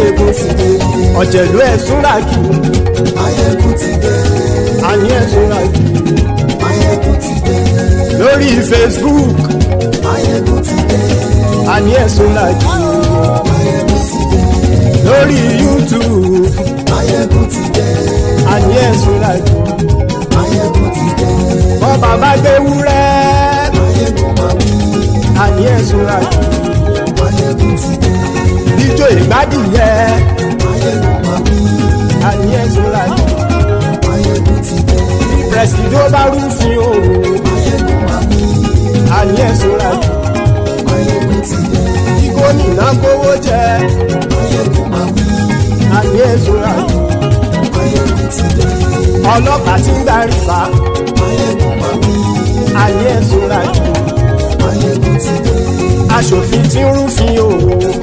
Maiyegun ti dé. Ọ̀jẹ̀lú ẹ̀súnràkì. Maiyegun ti dé. Àní ẹ̀súnràkì. Maiyegun ti dé. Lórí Facebook. Maiyegun ti dé. Àní ẹ̀súnràkì. Maiyegun ti dé. Lórí YouTube. Maiyegun ti dé. Àní ẹ̀súnràkì. Maiyegun ti dé. Bọ́ bàbá gbé wúrẹ́. Maiyegun máa wí. Àní ẹ̀súnràkì. Maiyegun ti dé. Ijó ìgbádìyẹ. Maiyegun máa wí. Àní ẹ̀súnràkì. Maiyegun ti dé. Presido bá rúfin o. Maiyegun máa wí. Àní ẹ̀súnràkì. Maiyegun ti dé. Kí gómìnà kówó jẹ. Maiyegun máa wí. Àní ẹ̀súnràkì. Maiyegun ti dé. Ọlọ́pàá tí ń darí bá. Maiyegun máa wí. Àní ẹ̀súnràkì. Maiyegun ti dé. Aṣòfin tí ń rúfin o.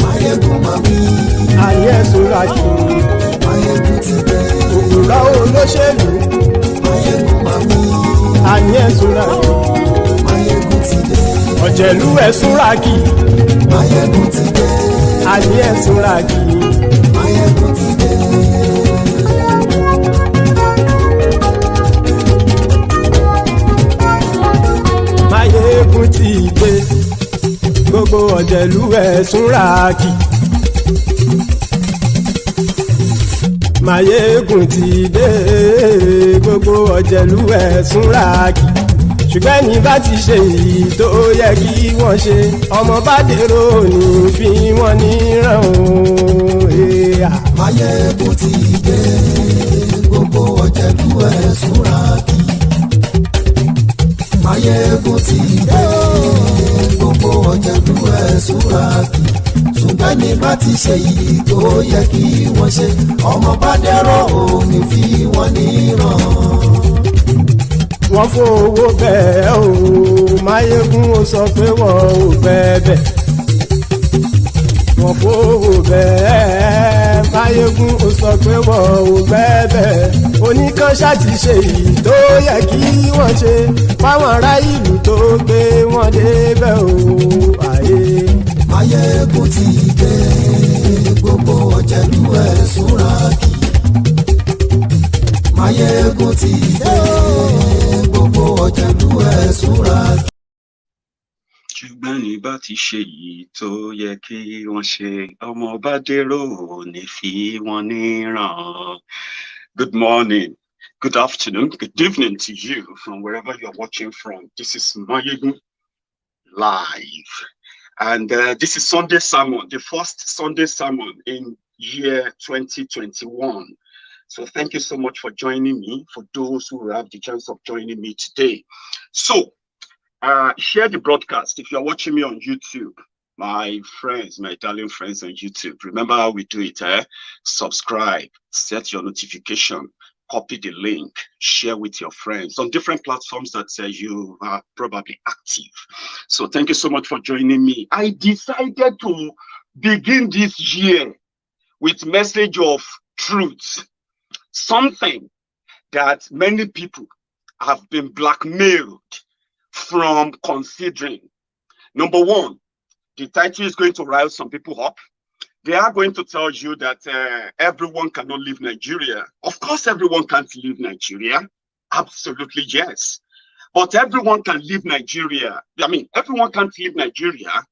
Maiyegun máa wí. Àní ẹ̀súnràkì. Maiyegun ti dé. Òpùrọ́ olóṣèlú. Maiyegun máa wí. Àní ẹ̀súnràkì. Maiyegun ti dé. Ọ̀jẹ̀lú ẹ̀súnràkì. Maiyegun ti dé. Àní ẹ̀súnràkì. Maiyegun ti dé. Maiyegun ti dé. Gbogbo ọ̀jẹ̀lú ẹ̀súnràkì. Maiyegun ti dé. Gbogbo ọ̀jẹ̀lú ẹ̀súnràkì. Ṣùgbọ́n ní bá ti ṣe èyí tó yẹ kí wọ́n ṣe, ọmọ bá dèrò ní fi wọ́n níran o. Maiyegun ti dé. Gbogbo ọ̀jẹ̀lú ẹ̀súnràkì. Maiyegun ti dé. Gbogbo ọ̀jẹ̀lú ẹ̀súnràkì. Ṣùgbọ́n ní bá ti ṣe èyí tó yẹ kí wọ́n ṣe, ọmọ bá dèrò ní fi wọ́n níran. Wọ́n fowó bẹ́ẹ̀ o. Maiyegun ó sọ pé wọ́n ò bẹ́ẹ̀. Wọ́n fowó bẹ́ẹ̀. Maiyegun ó sọ pé wọ́n ò bẹ́ẹ̀. Oníkan ṣáàtì ṣe èyí tó yẹ kí wọ́n ṣe fáwọn ará ìlú tó gbé wọn débẹ̀ o. Maiyegun ti dé. Gbogbo ọ̀jẹ̀lú ẹ̀súnràkì. Maiyegun ti dé. Gbogbo ọ̀jẹ̀lú ẹ̀súnràkì. Ṣùgbọ́n ní bá ti ṣe yìí tó yẹ kí wọ́n ṣe, ọmọ bá dèrò ní fi wọ́n níran. Good morning, good afternoon, good evening to you from wherever you're watching from. This is Maiyegun live. And this is Sunday sermon, the first Sunday sermon in year 2021. So thank you so much for joining me, for those who have the chance of joining me today. So share the broadcast. If you're watching me on YouTube, my friends, my darling friends on YouTube, remember how we do it, Subscribe, set your notification, copy the link, share with your friends on different platforms that you are probably active. So thank you so much for joining me. I decided to begin this year with message of truth, something that many people have been blackmailed from considering. Number one, the title is going to rile some people up. They are going to tell you that everyone cannot leave Nigeria. Of course, everyone can't leave Nigeria. Absolutely, yes. But everyone can leave Nigeria. I mean, everyone can't leave Nigeria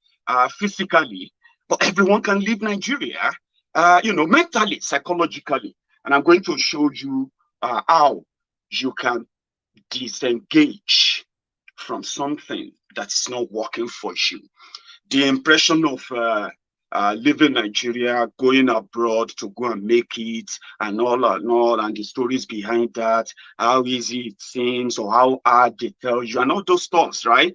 physically, but everyone can leave Nigeria, mentally, psychologically. And I'm going to show you how you can disengage from something that's not working for you. The impression of leaving Nigeria, going abroad to go and make it, and all, and the stories behind that, how easy it seems or how hard they tell you, and all those stuff, right?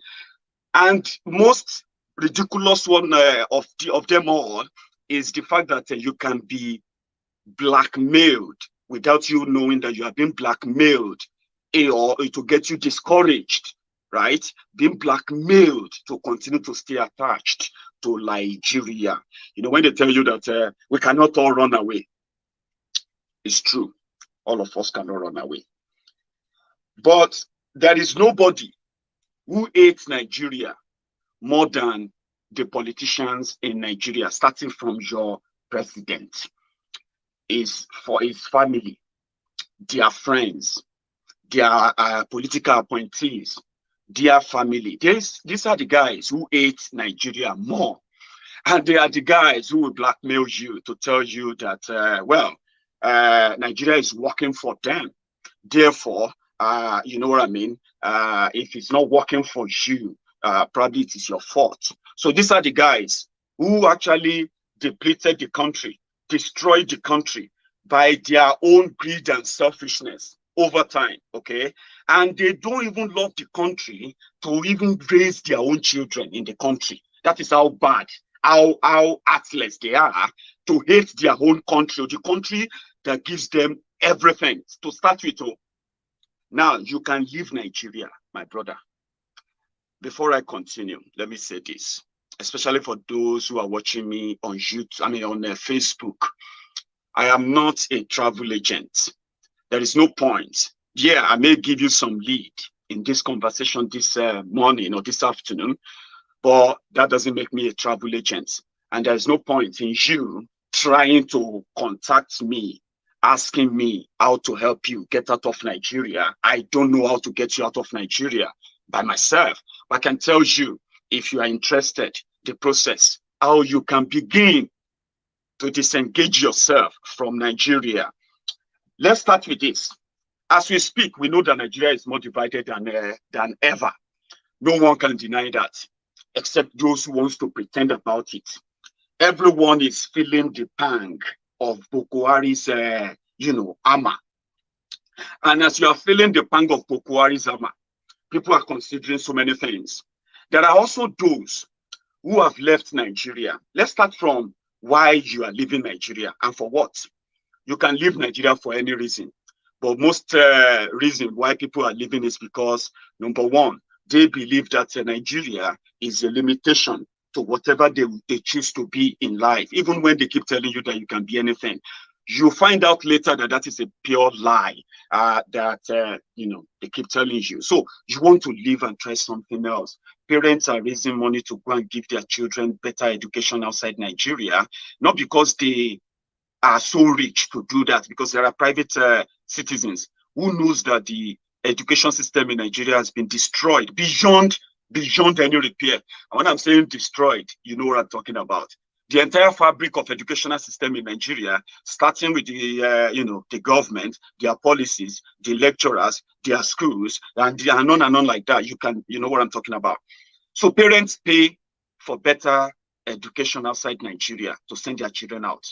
And most ridiculous one of them all is the fact that you can be blackmailed without you knowing that you have been blackmailed, or to get you discouraged, right? Being blackmailed to continue to stay attached to Nigeria. When they tell you that we cannot all run away, it's true. All of us cannot run away. But there is nobody who hates Nigeria more than the politicians in Nigeria, starting from your president. is for his family, their friends, their political appointees, their family. These are the guys who hate Nigeria more. And they are the guys who will blackmail you to tell you that, Nigeria is working for them. Therefore, you know what I mean? If it's not working for you, probably it is your fault. So these are the guys who actually depleted the country, destroyed the country by their own greed and selfishness over time, okay? And they don't even love the country to even raise their own children in the country. That is how bad, how heartless they are to hate their own country, the country that gives them everything to start with. Now, you can leave Nigeria, my brother. Before I continue, let me say this, especially for those who are watching me on YouTube, on Facebook. I am not a travel agent. There is no point. Yeah, I may give you some lead in this conversation this morning or this afternoon, but that doesn't make me a travel agent. And there's no point in you trying to contact me, asking me how to help you get out of Nigeria. I don't know how to get you out of Nigeria by myself. But I can tell you, if you are interested, the process, how you can begin to disengage yourself from Nigeria. Let's start with this. As we speak, we know that Nigeria is more divided than ever. No one can deny that, except those who want to pretend about it. Everyone is feeling the pang of Buhari's, armor. And as you are feeling the pang of Buhari's armor, people are considering so many things. There are also those who have left Nigeria. Let's start from why you are leaving Nigeria and for what. You can leave Nigeria for any reason. But most reason why people are leaving is because, number one, they believe that Nigeria is a limitation to whatever they choose to be in life. Even when they keep telling you that you can be anything, you find out later that that is a pure lie that they keep telling you. So you want to leave and try something else. Parents are raising money to go and give their children better education outside Nigeria, not because they are so rich to do that, because there are private citizens who knows that the education system in Nigeria has been destroyed beyond any repair. And when I'm saying destroyed, you know what I'm talking about. The entire fabric of educational system in Nigeria, starting with the government, their policies, the lecturers, their schools, and on and on like that. You know what I'm talking about. So parents pay for better education outside Nigeria to send their children out,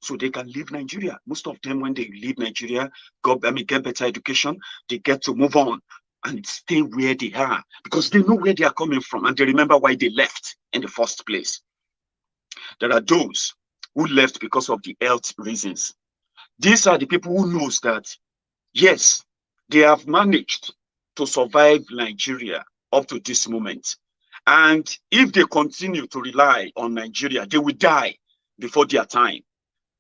so they can leave Nigeria. Most of them, when they leave Nigeria, get better education, they get to move on and stay where they are because they know where they are coming from and they remember why they left in the first place. There are those who left because of the health reasons. These are the people who knows that, yes, they have managed to survive Nigeria up to this moment. And if they continue to rely on Nigeria, they will die before their time.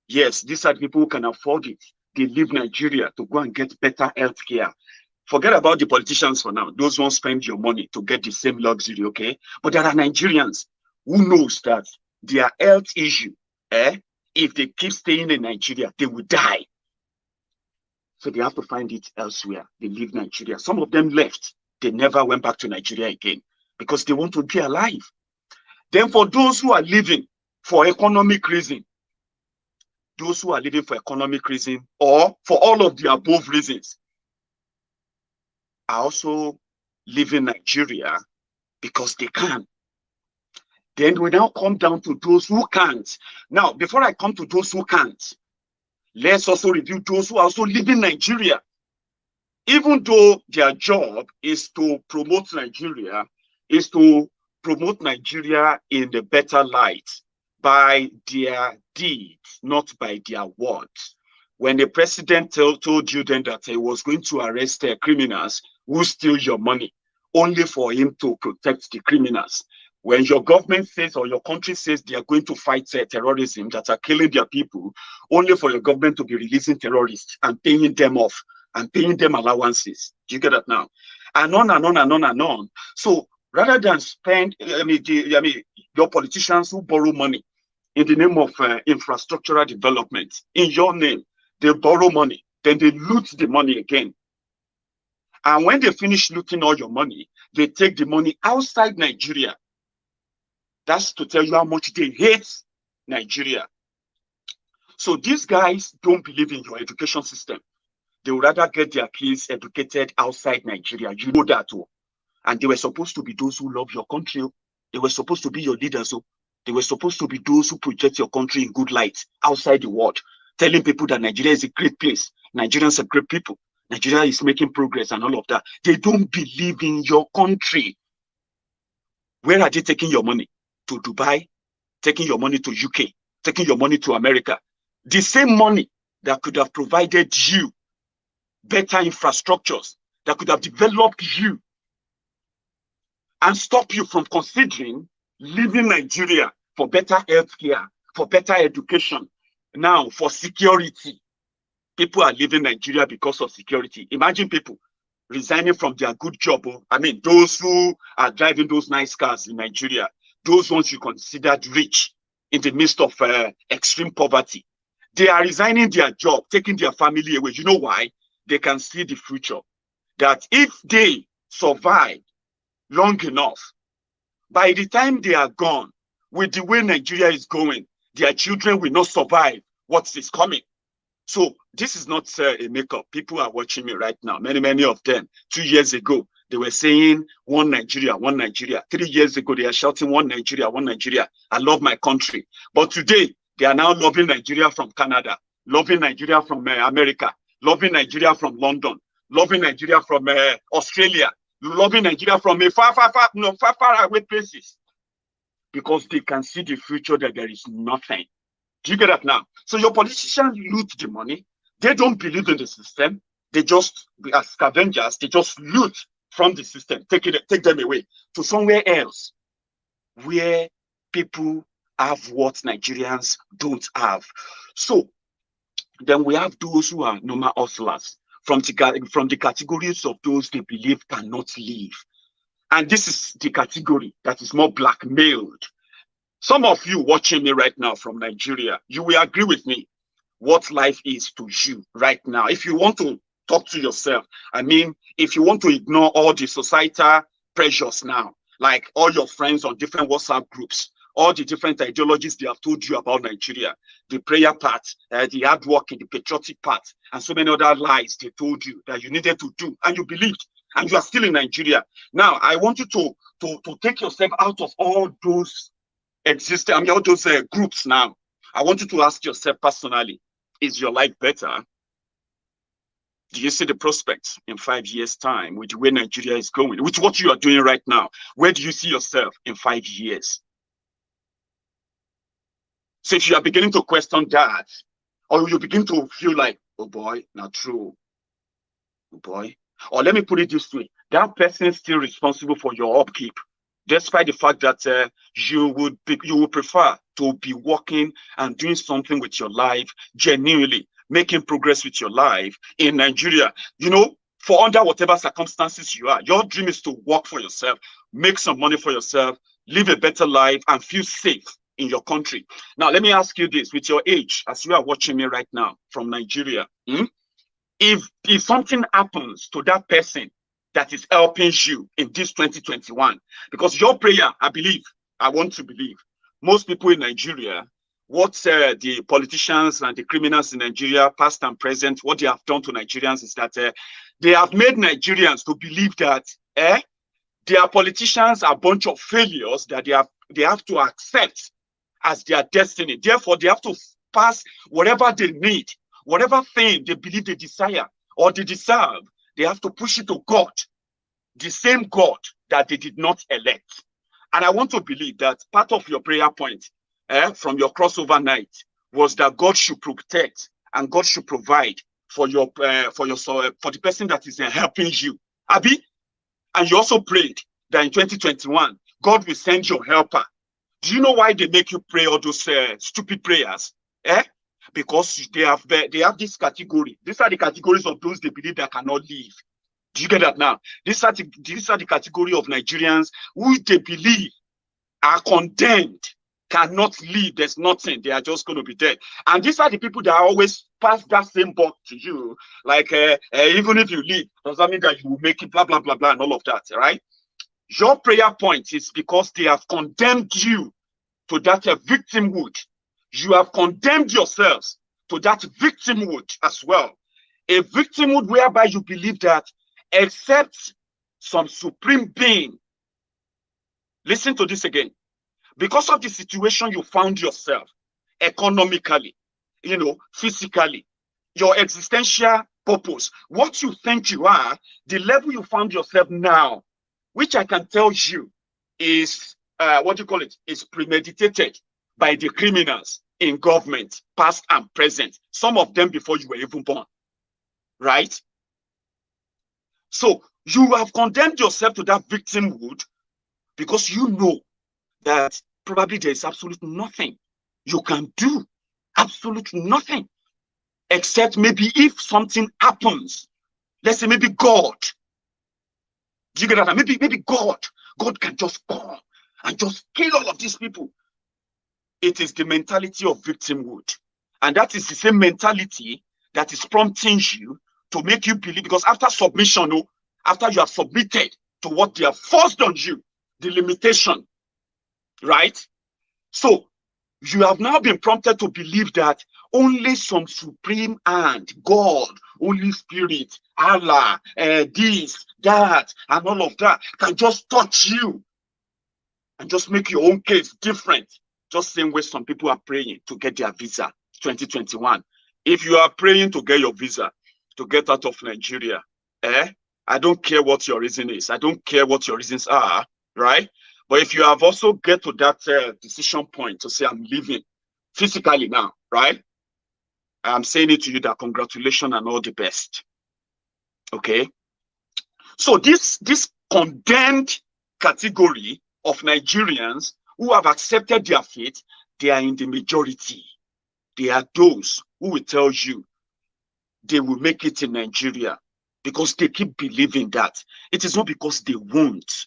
Yes, these are the people who can afford it. They leave Nigeria to go and get better health care. Forget about the politicians for now. Those won't spend your money to get the same luxury, okay? But there are Nigerians who knows that their health issue, if they keep staying in Nigeria, they will die. So they have to find it elsewhere. They leave Nigeria. Some of them left. They never went back to Nigeria again because they want to be alive. Then for those who are living for economic reason, or for all of the above reasons, are also leaving Nigeria because they can. Then we now come down to those who can't. Now, before I come to those who can't, let's also review those who are also leaving Nigeria. Even though their job is to promote Nigeria, in the better light by their deeds, not by their words. When the president told you then that he was going to arrest criminals who steal your money, only for him to protect the criminals. When your government says or your country says they are going to fight terrorism that are killing their people, only for your government to be releasing terrorists and paying them off and paying them allowances. Do you get that now? And on and on and on and on. So rather than spend, your politicians who borrow money in the name of infrastructural development, in your name. They borrow money, then they loot the money again. And when they finish looting all your money, they take the money outside Nigeria. That's to tell you how much they hate Nigeria. So these guys don't believe in your education system. They would rather get their kids educated outside Nigeria. You know that too. And they were supposed to be those who love your country. They were supposed to be your leaders. So they were supposed to be those who project your country in good light outside the world, telling people that Nigeria is a great place. Nigerians are great people. Nigeria is making progress and all of that. They don't believe in your country. Where are they taking your money? To Dubai, taking your money to UK, taking your money to America. The same money that could have provided you better infrastructures, that could have developed you and stop you from considering leaving Nigeria for better healthcare, for better education, now for security. People are leaving Nigeria because of security. Imagine people resigning from their good job. I mean, those who are driving those nice cars in Nigeria, those ones you considered rich in the midst of extreme poverty. They are resigning their job, taking their family away. You know why? They can see the future. That if they survive long enough, by the time they are gone, with the way Nigeria is going, their children will not survive what is coming. So this is not a makeup. People are watching me right now. Many of them. 2 years ago, they were saying one Nigeria, one Nigeria. 3 years ago, they are shouting one Nigeria, one Nigeria. I love my country. But today, they are now loving Nigeria from Canada, loving Nigeria from America, loving Nigeria from London, loving Nigeria from Australia, loving Nigeria from a far away places. Because they can see the future that there is nothing. Do you get that now? So your politicians loot the money. They don't believe in the system. They just, as scavengers, they just loot from the system, take them away to somewhere else where people have what Nigerians don't have. So then we have those who are normal hustlers from the categories of those they believe cannot live. And this is the category that is more blackmailed. Some of you watching me right now from Nigeria, you will agree with me what life is to you right now. If you want to talk to yourself, I mean, if you want to ignore all the societal pressures now, like all your friends on different WhatsApp groups, all the different ideologies they have told you about Nigeria, the prayer part, the hard work, the patriotic part, and so many other lies they told you that you needed to do, and you believed, and you are still in Nigeria. Now, I want you to take yourself out of all those existing, all those groups now. I want you to ask yourself personally, is your life better? Do you see the prospects in 5 years' time with the way Nigeria is going, with what you are doing right now? Where do you see yourself in 5 years? So if you are beginning to question that, or you begin to feel like, oh boy, not true, oh boy. Or let me put it this way, that person is still responsible for your upkeep, despite the fact that you would prefer to be working and doing something with your life genuinely, making progress with your life in Nigeria. You know, for under whatever circumstances you are, your dream is to work for yourself, make some money for yourself, live a better life, and feel safe in your country. Now, let me ask you this, with your age, as you are watching me right now from Nigeria, if something happens to that person that is helping you in this 2021, because your prayer, I want to believe, most people in Nigeria, what the politicians and the criminals in Nigeria, past and present, what they have done to Nigerians is that they have made Nigerians to believe that their politicians are a bunch of failures that they have to accept as their destiny. Therefore, they have to pass whatever they need, whatever thing they believe they desire or they deserve, they have to push it to God, the same God that they did not elect. And I want to believe that part of your prayer point from your crossover night was that God should protect and God should provide for the person that is helping you. Abi? And you also prayed that in 2021, God will send your helper. Do you know why they make you pray all those stupid prayers? Because they have this category. These are the categories of those they believe that cannot live. Do you get that now? These are the category of Nigerians who they believe are condemned cannot live. There's nothing. They are just going to be dead. And these are the people that always pass that same buck to you. Like, even if you live, does that mean that you will make it, blah, blah, blah, blah, and all of that, right? Your prayer point is because they have condemned you to that victimhood. You have condemned yourselves to that victimhood as well. A victimhood whereby you believe that except some supreme being, listen to this again, because of the situation you found yourself, economically, physically, your existential purpose, what you think you are, the level you found yourself now, which I can tell you is, is premeditated by the criminals in government, past and present, some of them before you were even born, right? So you have condemned yourself to that victimhood because you know that probably there is absolutely nothing you can do, absolutely nothing, except maybe if something happens, let's say maybe God. Do you get that? Maybe God can just come and just kill all of these people. It is the mentality of victimhood. And that is the same mentality that is prompting you to make you believe, because after submission, after you have submitted to what they have forced on you, the limitation, right? So you have now been prompted to believe that only some supreme hand, God, Holy Spirit, Allah, this, that, and all of that can just touch you and just make your own case different. Just same way some people are praying to get their visa 2021. If you are praying to get your visa, to get out of Nigeria, I don't care what your reason is. I don't care what your reasons are, right? But if you have also get to that decision point to say, I'm leaving physically now, right? I'm saying it to you that congratulations and all the best. Okay? So this condemned category of Nigerians who have accepted their fate, they are in the majority. They are those who will tell you they will make it in Nigeria because they keep believing that. It is not because they won't.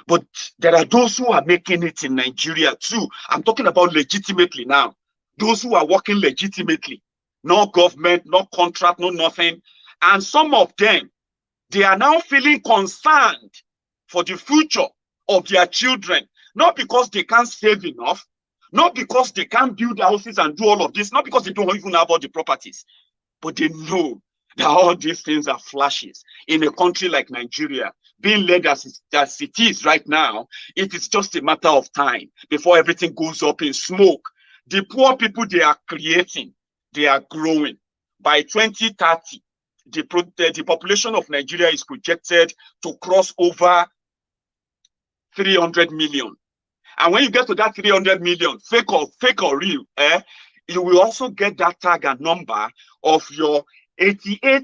But there are those who are making it in Nigeria too. I'm talking about legitimately now. Those who are working legitimately. No government, no contract, no nothing. And some of them, they are now feeling concerned for the future of their children. Not because they can't save enough. Not because they can't build houses and do all of this. Not because they don't even have all the properties. But they know that all these things are flashes. In a country like Nigeria, being led as it is right now, it is just a matter of time before everything goes up in smoke. The poor people they are creating, they are growing. By 2030, the population of Nigeria is projected to cross over 300 million. And when you get to that 300 million, fake or real, you will also get that tag and number of your 88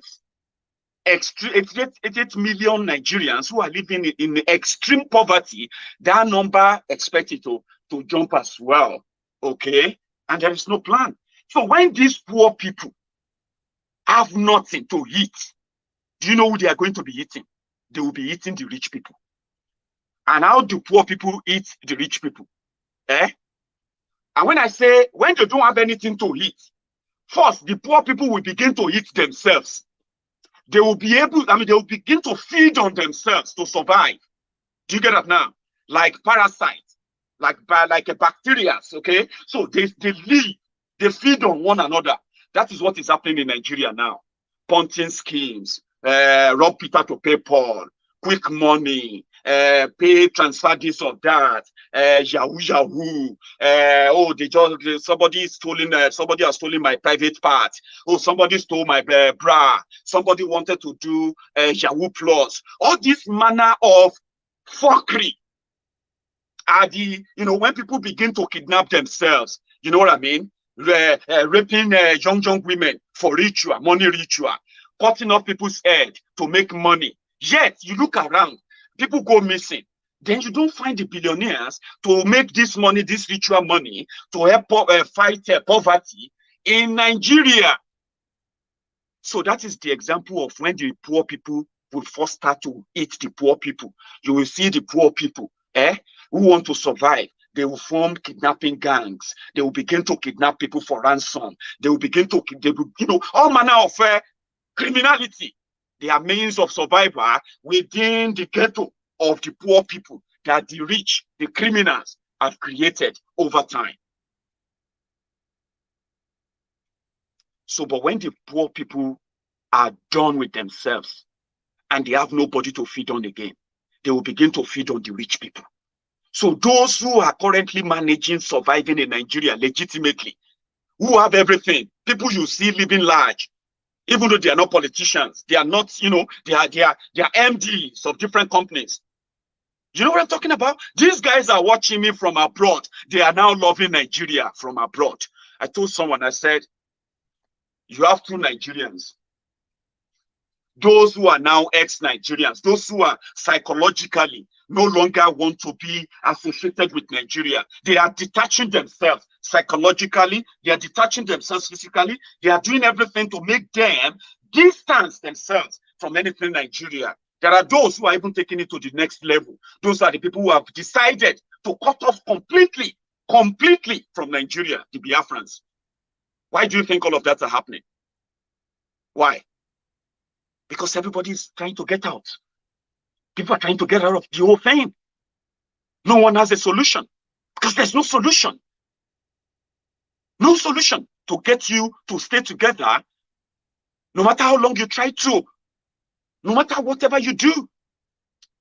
million Nigerians who are living in extreme poverty. That number expected to jump as well. Okay? And there is no plan. So when these poor people have nothing to eat, do you know who they are going to be eating? They will be eating the rich people. And how do poor people eat the rich people? And when I say, when they don't have anything to eat, first, the poor people will begin to eat themselves. They will be able, they will begin to feed on themselves to survive. Do you get that now? Like parasites, like a bacteria, okay? So they live, they feed on one another. That is what is happening in Nigeria now. Punting schemes, rob Peter to pay Paul, quick money, pay transfer this or that, yahoo. Somebody has stolen my private part. Oh, somebody stole my bra. Somebody wanted to do Yahoo Plus. All this manner of fuckery are when people begin to kidnap themselves, you know what I mean? Raping young women for ritual, money ritual, cutting off people's head to make money. Yet, you look around, people go missing. Then you don't find the billionaires to make this money, this ritual money, to help fight poverty in Nigeria. So that is the example of when the poor people will first start to eat the poor people. You will see the poor people who want to survive. They will form kidnapping gangs. They will begin to kidnap people for ransom. They will begin to, all manner of criminality. They are means of survival within the ghetto of the poor people that the rich, the criminals, have created over time. So, but when the poor people are done with themselves and they have nobody to feed on again, they will begin to feed on the rich people. So those who are currently managing, surviving in Nigeria legitimately, who have everything, people you see living large, even though they are not politicians, they are not, they are MDs of different companies. You know what I'm talking about? These guys are watching me from abroad. They are now loving Nigeria from abroad. I told someone, I said, you have two Nigerians. Those who are now ex-Nigerians, those who are psychologically no longer want to be associated with Nigeria. They are detaching themselves psychologically. They are detaching themselves physically. They are doing everything to make them distance themselves from anything Nigeria. There are those who are even taking it to the next level. Those are the people who have decided to cut off completely from Nigeria, the Biafrans. Why do you think all of that are happening? Why? Because everybody is trying to get out. People are trying to get out of the whole thing. No one has a solution because there's no solution. No solution to get you to stay together, no matter how long you try to, no matter whatever you do.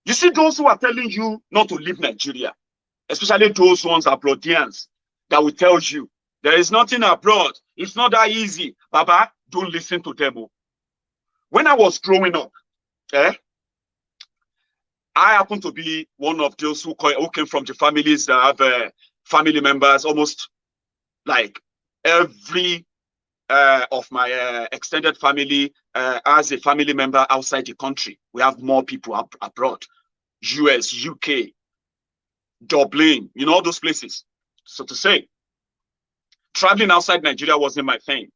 You see those who are telling you not to leave Nigeria, especially those ones abroadians that will tell you there is nothing abroad. It's not that easy. Baba, don't listen to them. When I was growing up, I happen to be one of those who came from the families that have family members. Almost like every of my extended family as a family member outside the country. We have more people abroad, US, UK, Dublin, all those places. So to say, traveling outside Nigeria wasn't my thing.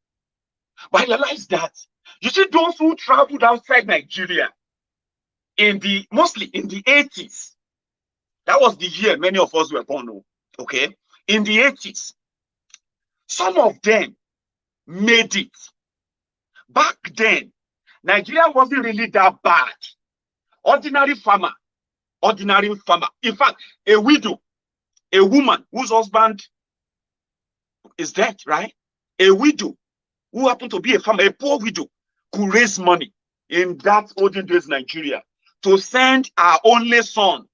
But I realized that, you see, those who traveled outside Nigeria, mostly in the 80s, that was the year many of us were born, okay? In the 80s, some of them made it. Back then, Nigeria wasn't really that bad. Ordinary farmer. In fact, a widow, a woman whose husband is dead, right? A widow who happened to be a farmer, a poor widow, could raise money in that olden days Nigeria to send her only son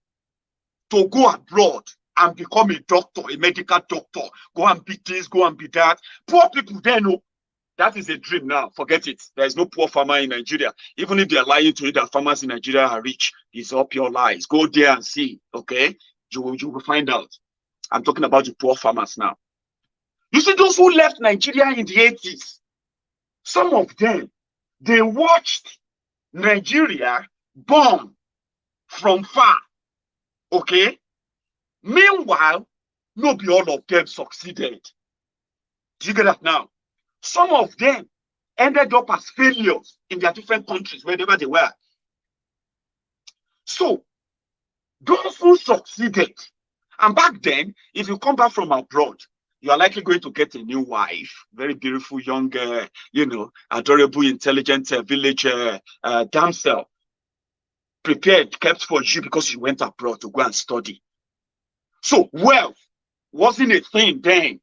to go abroad and become a doctor, a medical doctor, go and be this, go and be that. Poor people then know that is a dream now. Forget it. There is no poor farmer in Nigeria. Even if they are lying to you that farmers in Nigeria are rich, it's all pure lies. Go there and see, okay? You will find out. I'm talking about the poor farmers now. You see, those who left Nigeria in the 80s, some of them, they watched Nigeria bomb from far, okay? Meanwhile, not all of them succeeded. Do you get that now? Some of them ended up as failures in their different countries, wherever they were. So, those who succeeded, and back then, if you come back from abroad, you are likely going to get a new wife, very beautiful, young, adorable, intelligent village damsel, prepared, kept for you because you went abroad to go and study. So wealth wasn't a thing then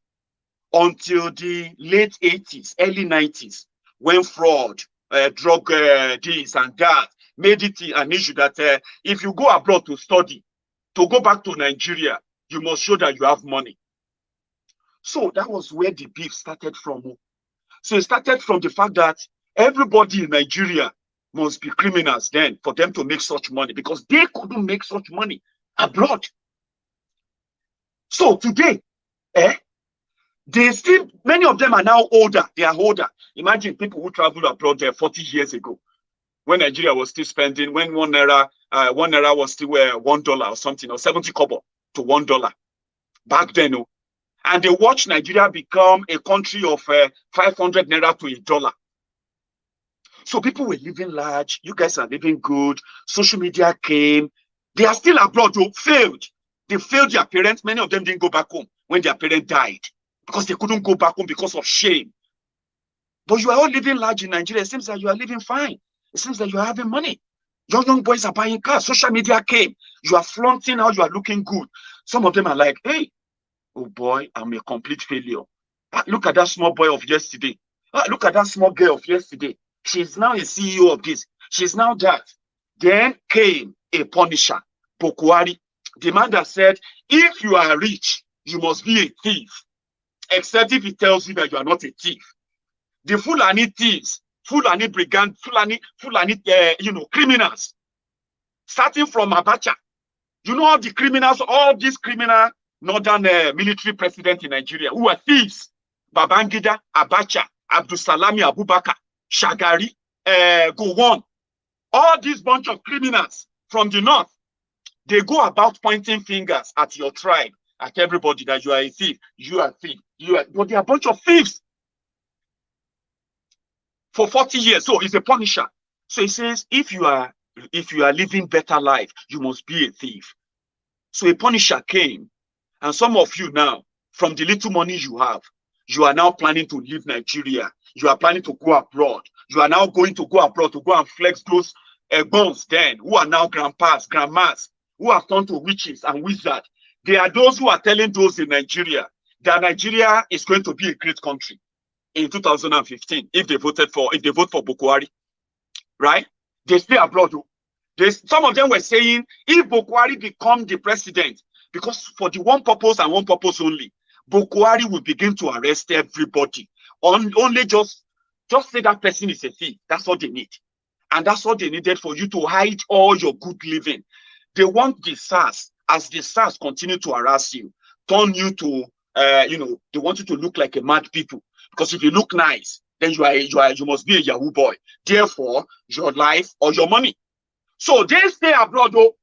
until the late 80s, early 90s, when fraud, drug this and that, made it an issue that if you go abroad to study, to go back to Nigeria, you must show that you have money. So that was where the beef started from. So it started from the fact that everybody in Nigeria must be criminals then for them to make such money, because they couldn't make such money abroad. So today, many of them are now older. They are older. Imagine people who traveled abroad 40 years ago, when Nigeria was still spending, when one naira was still $1 or something, or 70 kobo to $1 back then. And they watched Nigeria become a country of 500 naira to $1. So people were living large. You guys are living good. Social media came. They are still abroad, failed. They failed their parents. Many of them didn't go back home when their parents died because they couldn't go back home because of shame. But you are all living large in Nigeria. It seems that you are living fine. It seems that you are having money. Young boys are buying cars. Social media came. You are flaunting how you are looking good. Some of them are like, hey, oh boy, I'm a complete failure. Look at that small boy of yesterday. Look at that small girl of yesterday. She's now a CEO of this. She's now that. Then came a punisher, Buhari, the man that said, if you are rich, you must be a thief, except if he tells you that you are not a thief. The Fulani thieves, Fulani brigands, Fulani, criminals, starting from Abacha. You know all the criminals, all these criminal northern military presidents in Nigeria who are thieves. Babangida, Abacha, Abdusalami Abubakar, Shagari, Gowon. All these bunch of criminals from the north, they go about pointing fingers at your tribe, at everybody that you are a thief, you are a thief, but they are a bunch of thieves. For 40 years, so he's a punisher. So he says, if you are living better life, you must be a thief. So a punisher came, and some of you now, from the little money you have, you are now planning to leave Nigeria. You are planning to go abroad. You are now going to go abroad to go and flex those bones then, who are now grandpas, grandmas, who have turned to witches and wizards. They are those who are telling those in Nigeria that Nigeria is going to be a great country in 2015 if they vote for Buhari, right? They stay abroad. Some of them were saying if Buhari become the president, because for the one purpose and one purpose only, Buhari will begin to arrest everybody. Only just say that person is a thief. That's all they need. And that's all they needed for you to hide all your good living. They want the SARS, as the SARS continue to harass you, turn you to, they want you to look like a mad people. Because if you look nice, then you must be a Yahoo boy. Therefore, your life or your money. So they stay abroad, though.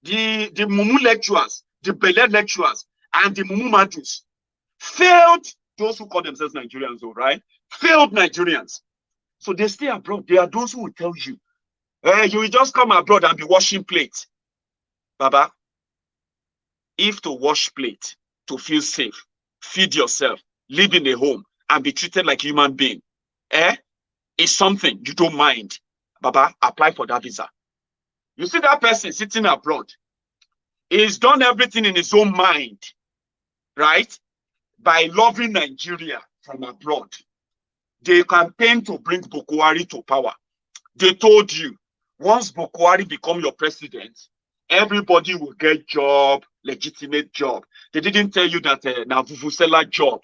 The Mumu lecturers, the Bele lecturers, and the Mumu Madus failed those who call themselves Nigerians, though, right? Failed Nigerians. So they stay abroad. They are those who will tell you, you will just come abroad and be washing plates. Baba, if to wash plate, to feel safe, feed yourself, live in a home, and be treated like a human being, is something you don't mind, Baba, apply for that visa. You see that person sitting abroad, he's done everything in his own mind, right? By loving Nigeria from abroad. They campaigned to bring Buhari to power. They told you, once Buhari become your president, everybody will get job, legitimate job. They didn't tell you that na vuvuzela job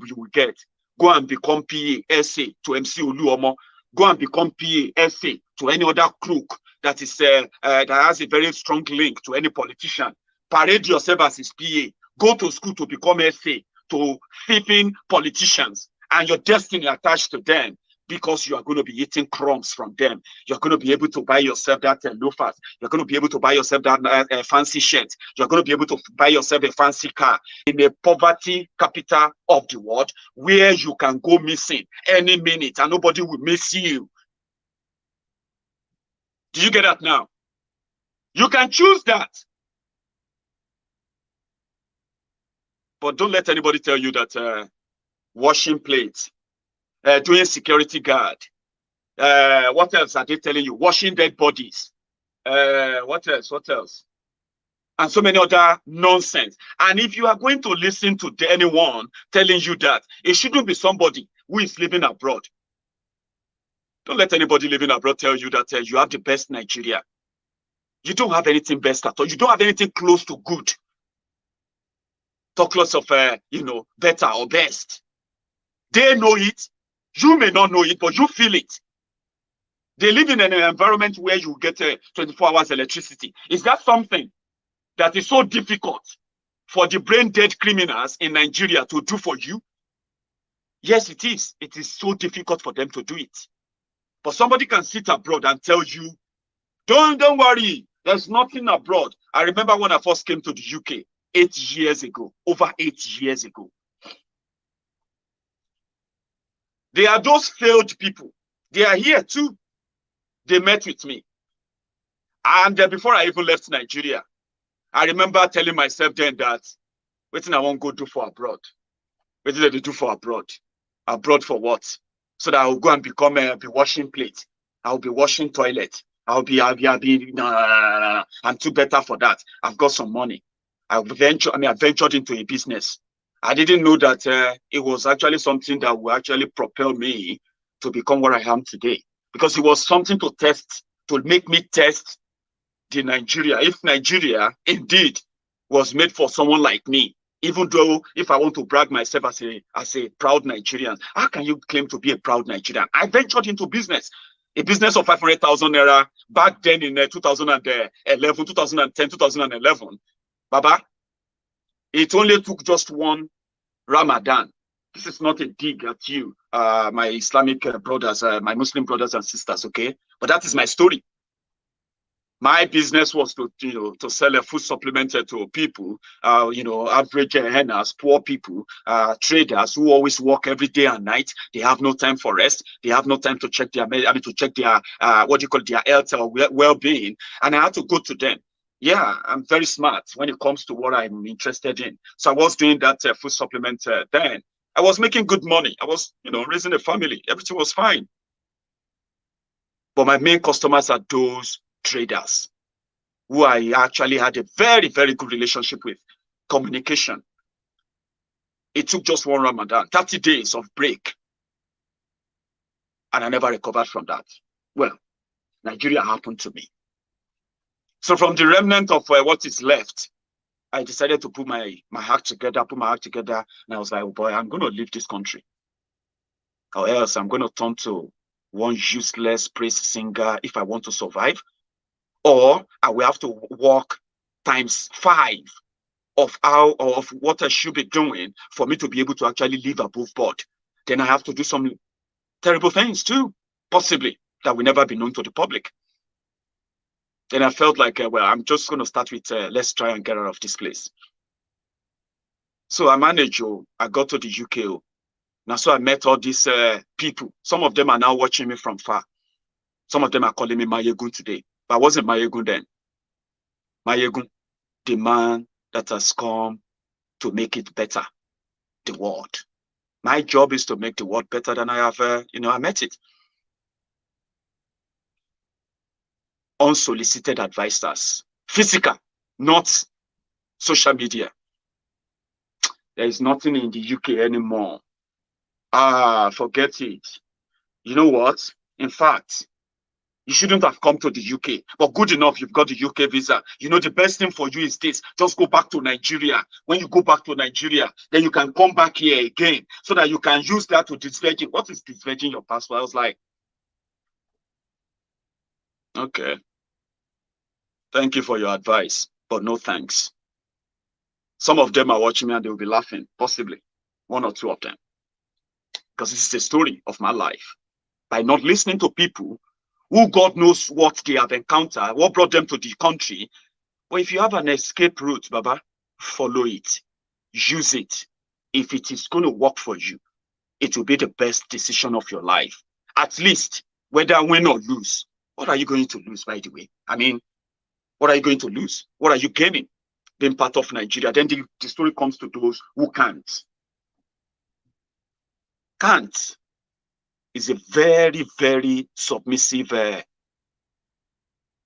you will get. Go and become PA, SA to MC Oluomo. Go and become PA, SA to any other crook that is that has a very strong link to any politician. Parade yourself as his PA. Go to school to become SA to thieving politicians, and your destiny attached to them, because you are going to be eating crumbs from them. You're going to be able to buy yourself that loafers. You're going to be able to buy yourself that fancy shirt. You're going to be able to buy yourself a fancy car in a poverty capital of the world, where you can go missing any minute and nobody will miss you. Do you get that now? You can choose that. But don't let anybody tell you that washing plates, doing security guard, what else are they telling you? Washing dead bodies. What else? And so many other nonsense. And if you are going to listen to anyone telling you that, it shouldn't be somebody who is living abroad. Don't let anybody living abroad tell you that you have the best Nigeria. You don't have anything best at all. You don't have anything close to good. Talk lots of, better or best. They know it. You may not know it, but you feel it. They live in an environment where you get 24 hours electricity. Is that something that is so difficult for the brain-dead criminals in Nigeria to do for you? Yes, it is. It is so difficult for them to do it. But somebody can sit abroad and tell you, don't worry, there's nothing abroad. I remember when I first came to the UK 8 years ago, over 8 years ago. They are those failed people. They are here too. They met with me. And before I even left Nigeria, I remember telling myself then that, what thing I won't go do for abroad? What did they do for abroad? Abroad for what? So that I will go and become be washing plate. I'll be washing toilet. I'll be, no. I'm too better for that. I've got some money. I ventured into a business. I didn't know that it was actually something that would actually propel me to become what I am today. Because it was something to test, to make me test the Nigeria. If Nigeria indeed was made for someone like me, even though if I want to brag myself as a proud Nigerian, how can you claim to be a proud Nigerian? I ventured into business, a business of 500,000 naira back then in 2011, 2010, 2011. Baba, it only took just one Ramadan. This is not a dig at you, my Islamic brothers, my Muslim brothers and sisters, okay? But that is my story. My business was to sell a food supplement to people, average earners, poor people, traders who always work every day and night. They have no time for rest. They have no time to check their their health or well-being. And I had to go to them. Yeah, I'm very smart when it comes to what I'm interested in. So I was doing that food supplement then. I was making good money. I was, raising a family. Everything was fine. But my main customers are those traders who I actually had a very, very good relationship with. Communication. It took just one Ramadan, 30 days of break. And I never recovered from that. Well, Nigeria happened to me. So from the remnant of what is left, I decided to put my act together, and I was like, oh boy, I'm going to leave this country. Or else I'm going to turn to one useless praise singer if I want to survive. Or I will have to work ×5 of what I should be doing for me to be able to actually live above board. Then I have to do some terrible things too, possibly, that will never be known to the public. Then I felt like, well, I'm just going to start with, let's try and get out of this place. So I managed, I got to the UK. Now, so I met all these people. Some of them are now watching me from far. Some of them are calling me Maiyegun today. But I wasn't Maiyegun then. Maiyegun, the man that has come to make it better, the world. My job is to make the world better than I have, I met it. Unsolicited advisors, physical, not social media. There is nothing in the UK anymore. Forget it. You know what? In fact, you shouldn't have come to the UK, but good enough, you've got the UK visa. The best thing for you is this: just go back to Nigeria. When you go back to Nigeria, then you can come back here again so that you can use that to disvirgin. What is disvirgin your passport? I was like, okay. Thank you for your advice, but no thanks. Some of them are watching me and they will be laughing, possibly. One or two of them. Because this is the story of my life. By not listening to people who God knows what they have encountered, what brought them to the country. But if you have an escape route, Baba, follow it. Use it. If it is going to work for you, it will be the best decision of your life. At least, whether win or lose. What are you going to lose, by the way? I mean, what are you going to lose? What are you gaining? Being part of Nigeria. Then the story comes to those who can't. Can't is a very, very submissive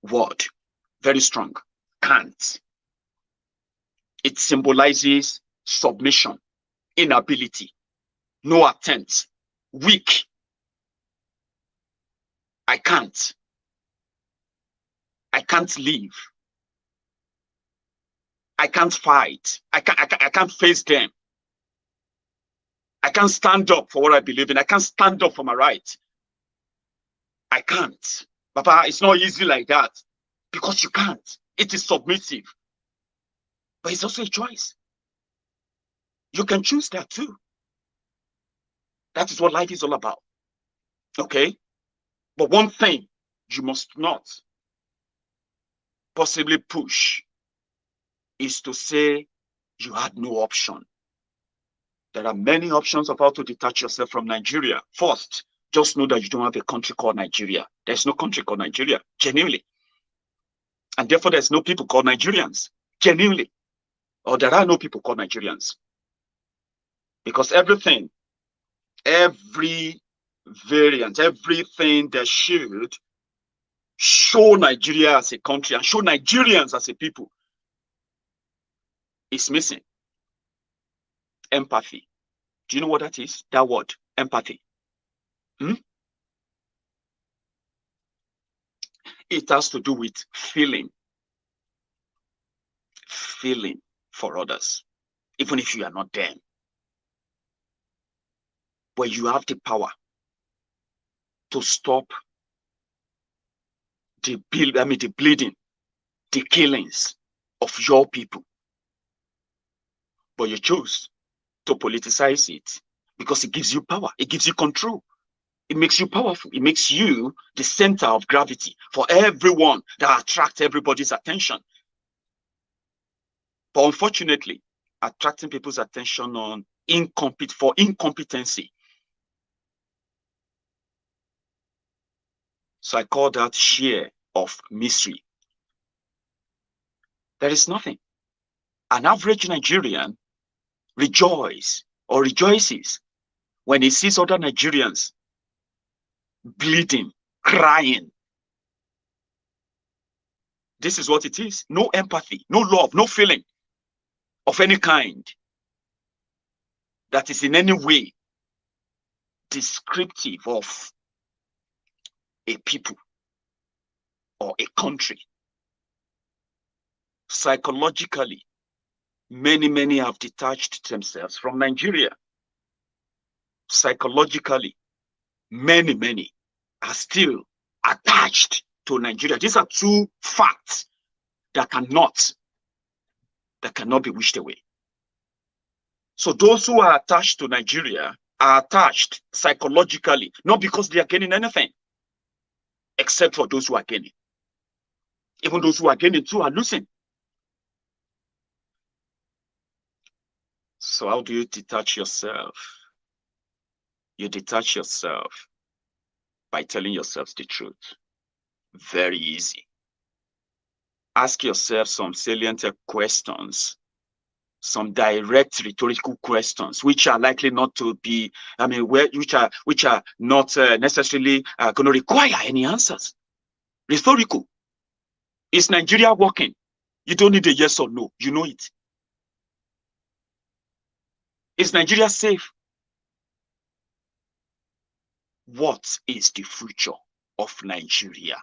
word. Very strong. Can't. It symbolizes submission, inability, no attempt, weak. I can't. I can't leave. I can't fight. I can't face them. I can't stand up for what I believe in. I can't stand up for my right. I can't. Papa, it's not easy like that because you can't. It is submissive. But it's also a choice. You can choose that too. That is what life is all about. Okay? But one thing you must not possibly push is to say you had no option. There are many options of how to detach yourself from Nigeria. First, just know that you don't have a country called Nigeria. There's no country called Nigeria, genuinely. And therefore, there's no people called Nigerians, genuinely. Or there are no people called Nigerians. Because everything, every variant, everything that should show Nigeria as a country and show Nigerians as a people is missing. Empathy. Do you know what that is? That word, empathy. It has to do with feeling for others, even if you are not them. But you have the power to stop the bleeding, the killings of your people. But you choose to politicize it because it gives you power, it gives you control. It makes you powerful. It makes you the center of gravity for everyone that attracts everybody's attention. But unfortunately, attracting people's attention on incompetency. So I call that share of misery. There is nothing. An average Nigerian rejoices when he sees other Nigerians bleeding, crying. This is what it is. No empathy, no love, no feeling of any kind that is in any way descriptive of a people or a country. Psychologically, many have detached themselves from Nigeria. Psychologically, many are still attached to Nigeria. These are two facts that cannot be wished away. So those who are attached to Nigeria are attached psychologically, not because they are gaining anything, except for those who are gaining. Even those who are gaining too are losing. So how do you detach yourself? You detach yourself by telling yourself the truth. Very easy. Ask yourself some salient questions, some direct rhetorical questions, which are likely not to be, which are not necessarily going to require any answers. Rhetorical. Is Nigeria working? You don't need a yes or no. You know it. Is Nigeria safe? What is the future of Nigeria?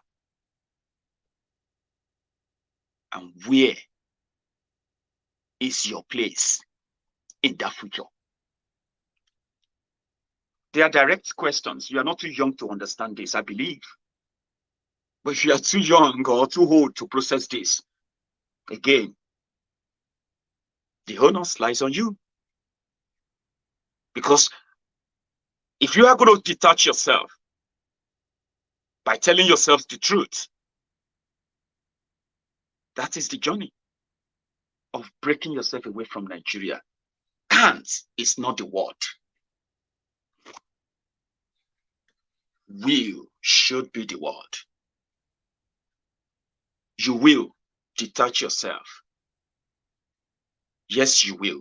And where is your place in that future? They are direct questions. You are not too young to understand this, I believe. But if you are too young or too old to process this, again, the onus lies on you. Because if you are going to detach yourself by telling yourself the truth, that is the journey of breaking yourself away from Nigeria. Can't is not the word. Will should be the word. You will detach yourself. Yes, you will.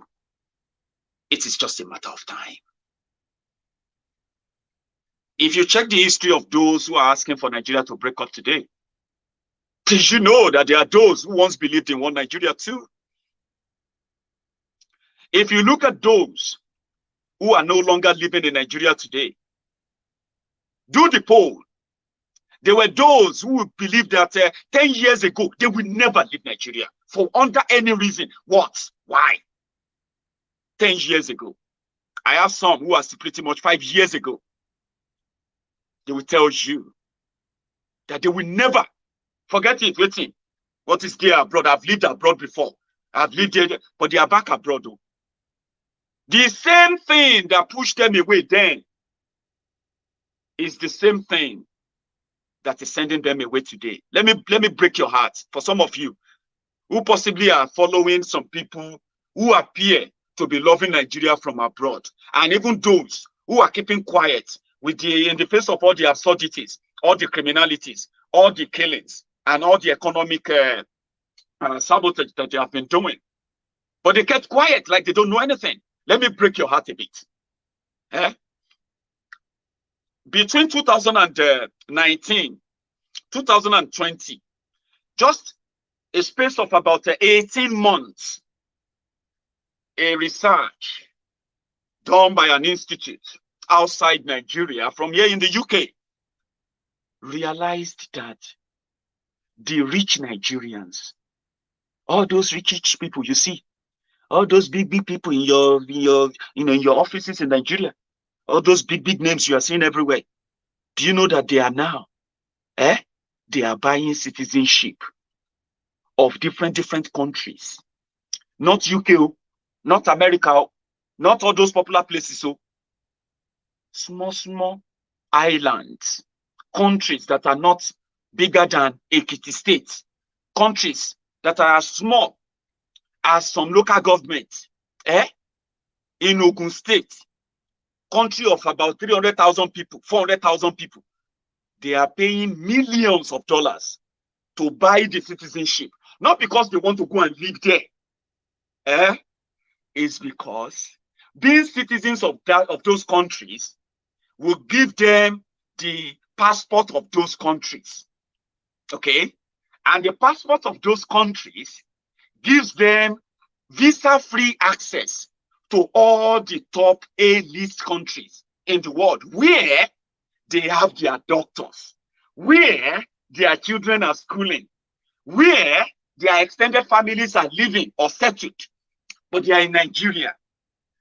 It is just a matter of time. If you check the history of those who are asking for Nigeria to break up today, did you know that there are those who once believed in one Nigeria too? If you look at those who are no longer living in Nigeria today, do the poll. There were those who believed that 10 years ago, they will never leave Nigeria for under any reason. What? Why? 10 years ago. I have some who are pretty much 5 years ago. They will tell you that they will never forget it. Waiting. What is there abroad? I've lived abroad before. I've lived there, but they are back abroad. Though. The same thing that pushed them away then is the same thing that is sending them away today. Let me break your heart for some of you who possibly are following some people who appear to be loving Nigeria from abroad, and even those who are keeping quiet in the face of all the absurdities, all the criminalities, all the killings, and all the economic sabotage that they have been doing. But they kept quiet like they don't know anything. Let me break your heart a bit. Eh? Between 2019, 2020, just a space of about 18 months, a research done by an institute outside Nigeria from here in the UK realized that the rich Nigerians, all those rich people you see, all those big people in your offices in Nigeria, all those big names you are seeing everywhere, do you know that they are now, they are buying citizenship of different countries, not UK, not America, not all those popular places, so small islands, countries that are not bigger than Ekiti State, countries that are as small as some local governments, in Ogun State, country of about 300,000 people, 400,000 people, they are paying millions of dollars to buy the citizenship. Not because they want to go and live there. It's because being citizens of those countries will give them the passport of those countries. Okay? And the passport of those countries gives them visa-free access to all the top A-list countries in the world where they have their doctors, where their children are schooling, where their extended families are living or settled, but they are in Nigeria.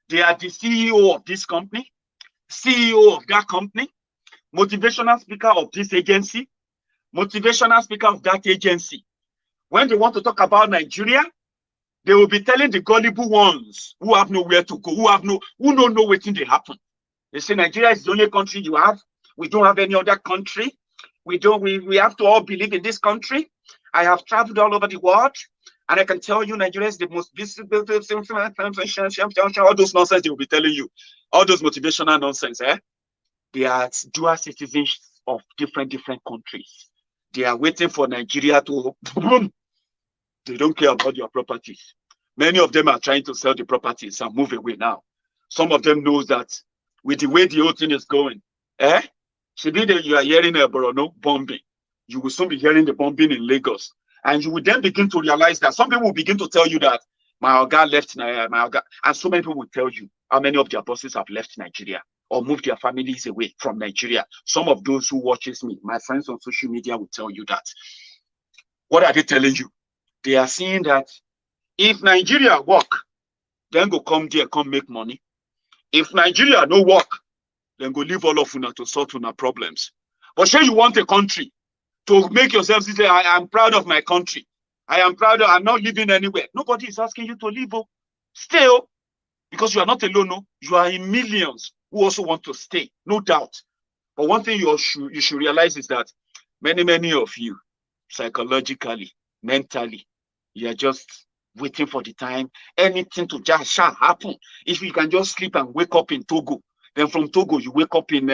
They are the CEO of this company, CEO of that company, motivational speaker of this agency, motivational speaker of that agency. When they want to talk about Nigeria, they will be telling the gullible ones who have nowhere to go, who don't know what they happen. They say Nigeria is the only country you have. We don't have any other country. We have to all believe in this country. I have traveled all over the world, and I can tell you Nigeria is the most visible, all those nonsense they will be telling you, all those motivational nonsense, They are dual citizens of different countries. They are waiting for Nigeria to they don't care about your properties. Many of them are trying to sell the properties and move away now. Some of them know that with the way the whole thing is going, you are hearing a Borno bombing. You will soon be hearing the bombing in Lagos. And you will then begin to realize that some people will begin to tell you that my Oga left Nigeria. And so many people will tell you how many of their bosses have left Nigeria or moved their families away from Nigeria. Some of those who watches me, my friends on social media, will tell you that. What are they telling you? They are saying that if Nigeria work, then go come there, come make money. If Nigeria no work, then go leave all of una to sort una problems. But sure, you want a country to make yourself say, I am proud of my country. I am proud of, I'm not living anywhere. Nobody is asking you to leave. Still, because you are not alone. No? You are in millions who also want to stay, no doubt. But one thing you should realize is that many of you, psychologically, mentally, you are just waiting for the time, anything to just shall happen. If you can just sleep and wake up in Togo, then from Togo, you wake up in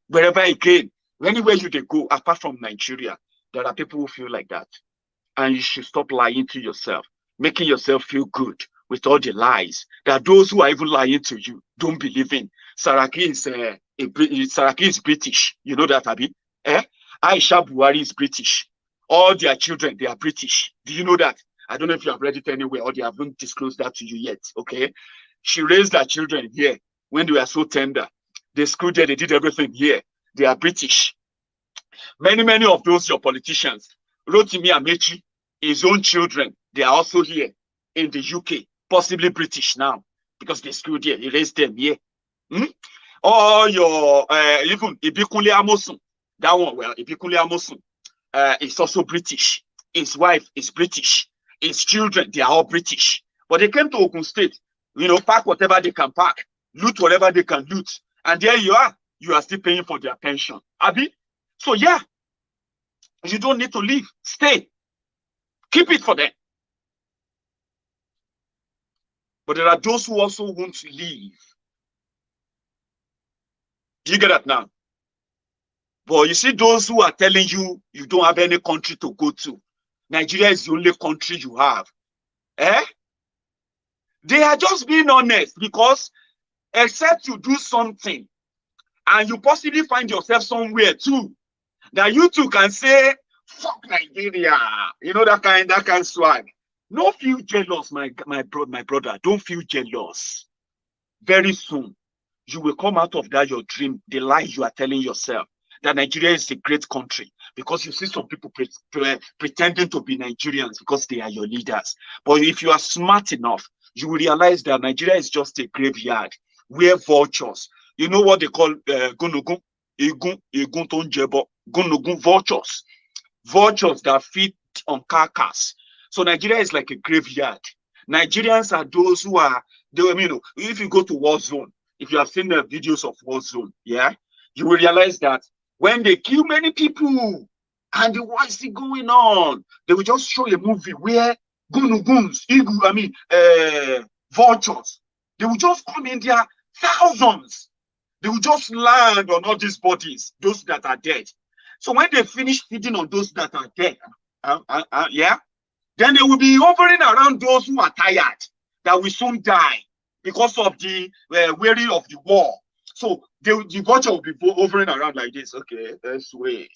wherever again, anywhere you go, apart from Nigeria, there are people who feel like that. And you should stop lying to yourself, making yourself feel good with all the lies that those who are even lying to you don't believe in. Saraki is British. You know that, Abi? Aisha Buhari is British. All their children, they are British. Do you know that? I don't know if you have read it anywhere or they haven't disclosed that to you yet, okay? She raised her children here when they were so tender. They schooled there, they did everything here. They are British. Many of those, your politicians, Rotimi Amechi, his own children, they are also here in the UK, possibly British now, because they schooled here. He raised them here. Or your, even Ibikunle Amosun, that one, well, Ibikunle Amosun is also British. His wife is British. His children, they are all British. But they came to Ogun State, pack whatever they can pack, loot whatever they can loot. And there you are still paying for their pension. Abi? So yeah, you don't need to leave. Stay. Keep it for them. But there are those who also want to leave. Do you get that now? But you see those who are telling you you don't have any country to go to. Nigeria is the only country you have. They are just being honest, because except you do something and you possibly find yourself somewhere too, that you too can say, fuck Nigeria. You know, that kind swag. No feel jealous, my brother. Don't feel jealous. Very soon, you will come out of that your dream, the lie you are telling yourself, that Nigeria is a great country, because you see some people pretending to be Nigerians because they are your leaders. But if you are smart enough, you will realize that Nigeria is just a graveyard where vultures, you know what they call gunugun, gunugun vultures that feed on carcass. So Nigeria is like a graveyard. Nigerians are those who are, if you go to war zone, if you have seen the videos of war zone, yeah, you will realize that when they kill many people and what is going on, they will just show a movie where gunuguns, vultures, they will just come in there, thousands. They will just land on all these bodies, those that are dead. So when they finish feeding on those that are dead, yeah, then they will be hovering around those who are tired, that will soon die because of the weary of the war. So the vulture will be hovering around like this. Okay, let's wait.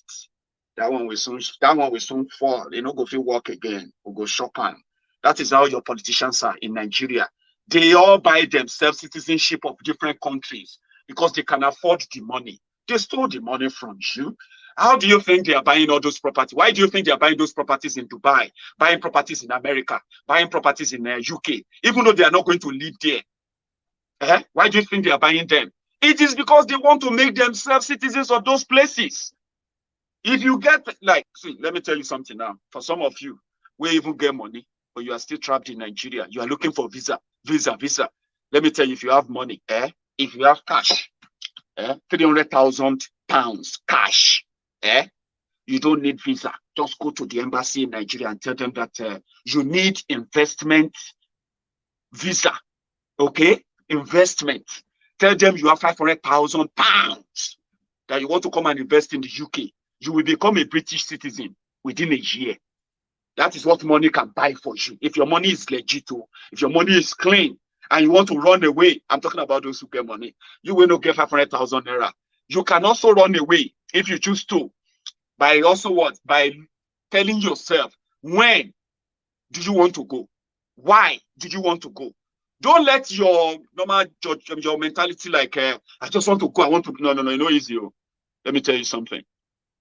That one will soon fall. You know, go feel walk again. We'll go shopping. That is how your politicians are in Nigeria. They all buy themselves citizenship of different countries because they can afford the money. They stole the money from you. How do you think they are buying all those properties? Why do you think they are buying those properties in Dubai, buying properties in America, buying properties in UK, even though they are not going to live there? Why do you think they are buying them? It is because they want to make themselves citizens of those places. If you get, see, let me tell you something now. For some of you, we even get money, but you are still trapped in Nigeria. You are looking for visa. Let me tell you, if you have money, if you have cash, 300,000 pounds cash, you don't need visa. Just go to the embassy in Nigeria and tell them that you need investment visa. Okay? Investment. Tell them you have 500,000 pounds that you want to come and invest in the UK. You will become a British citizen within a year. That is what money can buy for you. If your money is legit, if your money is clean, and you want to run away, I'm talking about those who get money, you will not get 500,000 naira. You can also run away if you choose to, by also what? By telling yourself, when do you want to go? Why do you want to go? Don't let your normal your mentality like, I just want to go, I want to, no, you know, easy. Let me tell you something.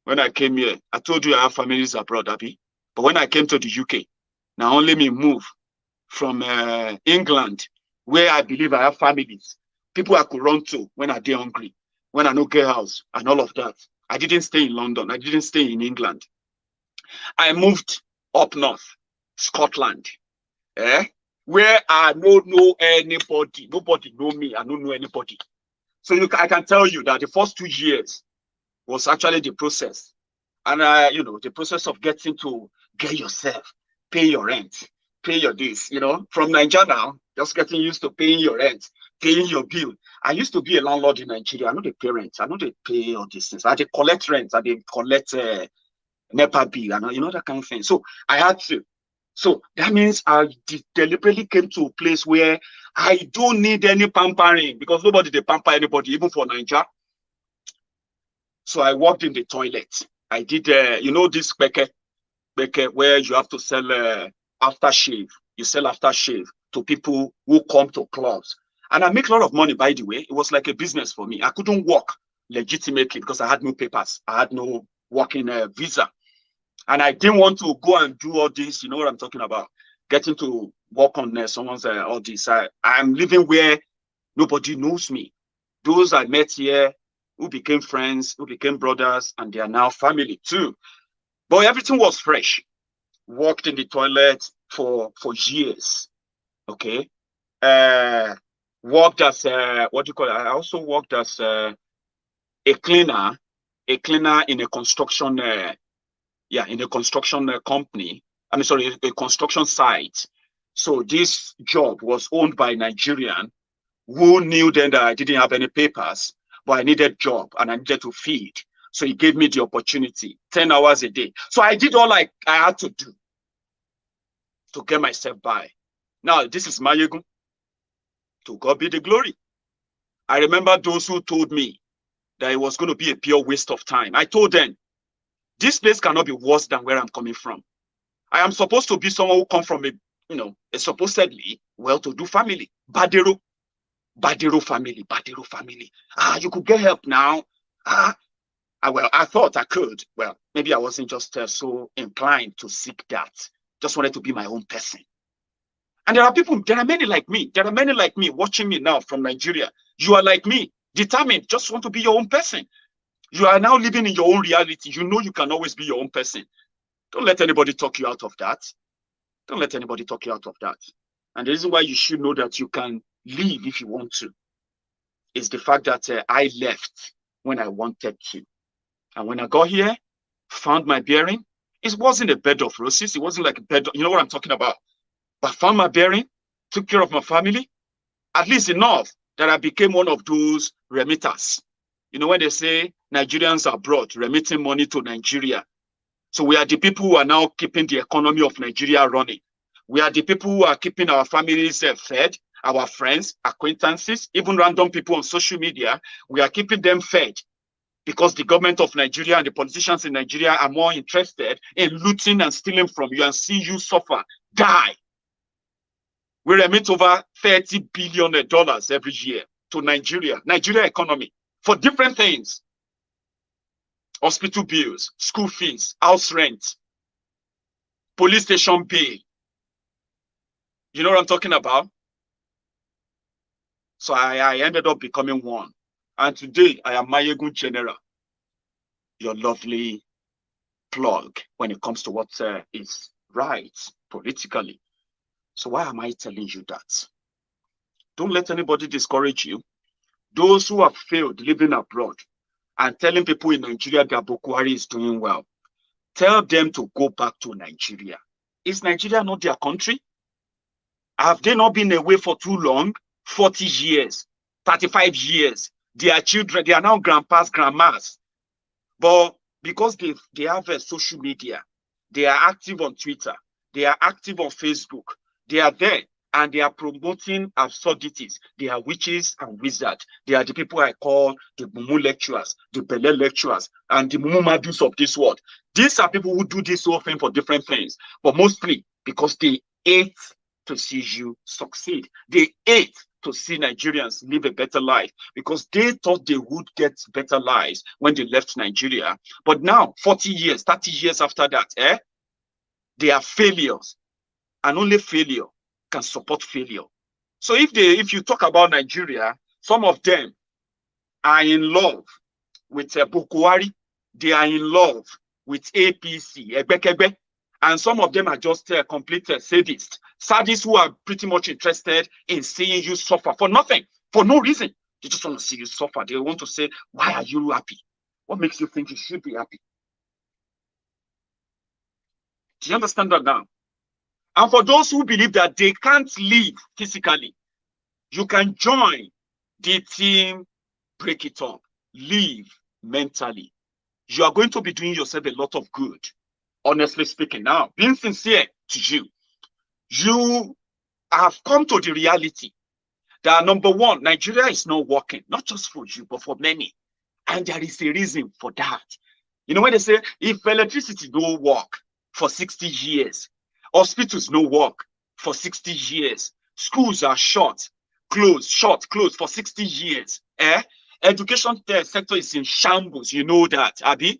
When I came here, I told you I have families abroad, Abby. But when I came to the UK, now only me move from England, where I believe I have families, people I could run to when I get hungry, when I no get house, and all of that. I didn't stay in London. I didn't stay in England. I moved up north, Scotland, where I don't know anybody. Nobody know me. I don't know anybody. So I can tell you that the first 2 years was actually the process. And, the process of getting to get yourself, pay your rent, pay your this, from Nigeria now, just getting used to paying your rent, paying your bill. I used to be a landlord in Nigeria. I know they pay rent. I know they pay all these things. I they collect rent. I they collect NEPA bill. And that kind of thing. So I had to. So that means I deliberately came to a place where I don't need any pampering, because nobody they pamper anybody, even for Nigeria. So I worked in the toilet. I did, this beke where you have to sell aftershave. You sell aftershave to people who come to clubs. And I make a lot of money, by the way. It was like a business for me. I couldn't work legitimately because I had no papers. I had no working visa. And I didn't want to go and do all this. You know what I'm talking about? Getting to work on someone's all this. I'm living where nobody knows me. Those I met here who became friends, who became brothers, and they are now family too. But everything was fresh. Worked in the toilet for years. Okay. Worked as what do you call it? I also worked as a cleaner in a construction in a construction company. A construction site. So this job was owned by Nigerian who knew then that I didn't have any papers, but I needed job and I needed to feed. So he gave me the opportunity, 10 hours a day. So I did all I had to do. to get myself by. Now, this is Maiyegun. To God be the glory. I remember those who told me that it was going to be a pure waste of time. I told them, this place cannot be worse than where I'm coming from. I am supposed to be someone who come from a supposedly well-to-do family. Badero family. You could get help now. Well, I thought I could. Well, maybe I wasn't just so inclined to seek that. Just wanted to be my own person. And there are many like me. There are many like me watching me now from Nigeria. You are like me, determined, just want to be your own person. You are now living in your own reality. You know you can always be your own person. Don't let anybody talk you out of that. Don't let anybody talk you out of that. And the reason why you should know that you can leave if you want to is the fact that I left when I wanted to. And when I got here, found my bearing, it wasn't a bed of roses. It wasn't like a bed, you know what I'm talking about. But I found my bearing, took care of my family, at least enough that I became one of those remitters. You know, when they say Nigerians abroad, remitting money to Nigeria. So we are the people who are now keeping the economy of Nigeria running. We are the people who are keeping our families fed, our friends, acquaintances, even random people on social media. We are keeping them fed because the government of Nigeria and the politicians in Nigeria are more interested in looting and stealing from you and see you suffer, die. We remit over $30 billion every year to Nigeria economy for different things. Hospital bills, school fees, house rent, police station bail. You know what I'm talking about? So I ended up becoming one. And today I am Maiyegun General, your lovely plug when it comes to what is right politically. So why am I telling you that? Don't let anybody discourage you. Those who have failed living abroad and telling people in Nigeria that Buhari is doing well, tell them to go back to Nigeria. Is Nigeria not their country? Have they not been away for too long? 40 years, 35 years. Their children, they are now grandpas, grandmas. But because they have social media, they are active on Twitter, they are active on Facebook, they are there and they are promoting absurdities. They are witches and wizards. They are the people I call the Mumu lecturers, the Bele lecturers, and the Mumu Madus of this world. These are people who do this whole thing for different things, but mostly because they hate to see you succeed. They hate to see Nigerians live a better life because they thought they would get better lives when they left Nigeria. But now, 40 years, 30 years after that, they are failures. And only failure can support failure. So if you talk about Nigeria, some of them are in love with Buhari. They are in love with APC, Ebekebe. And some of them are just complete sadists who are pretty much interested in seeing you suffer for nothing, for no reason. They just want to see you suffer. They want to say, why are you happy? What makes you think you should be happy? Do you understand that now? And for those who believe that they can't live physically, you can join the team, break it up, live mentally. You are going to be doing yourself a lot of good. Honestly speaking, now, being sincere to you, you have come to the reality that number one, Nigeria is not working, not just for you, but for many. And there is a reason for that. You know, when they say, if electricity don't work for 60 years, hospitals don't work for 60 years, schools are closed for 60 years, education sector is in shambles, you know that, Abi.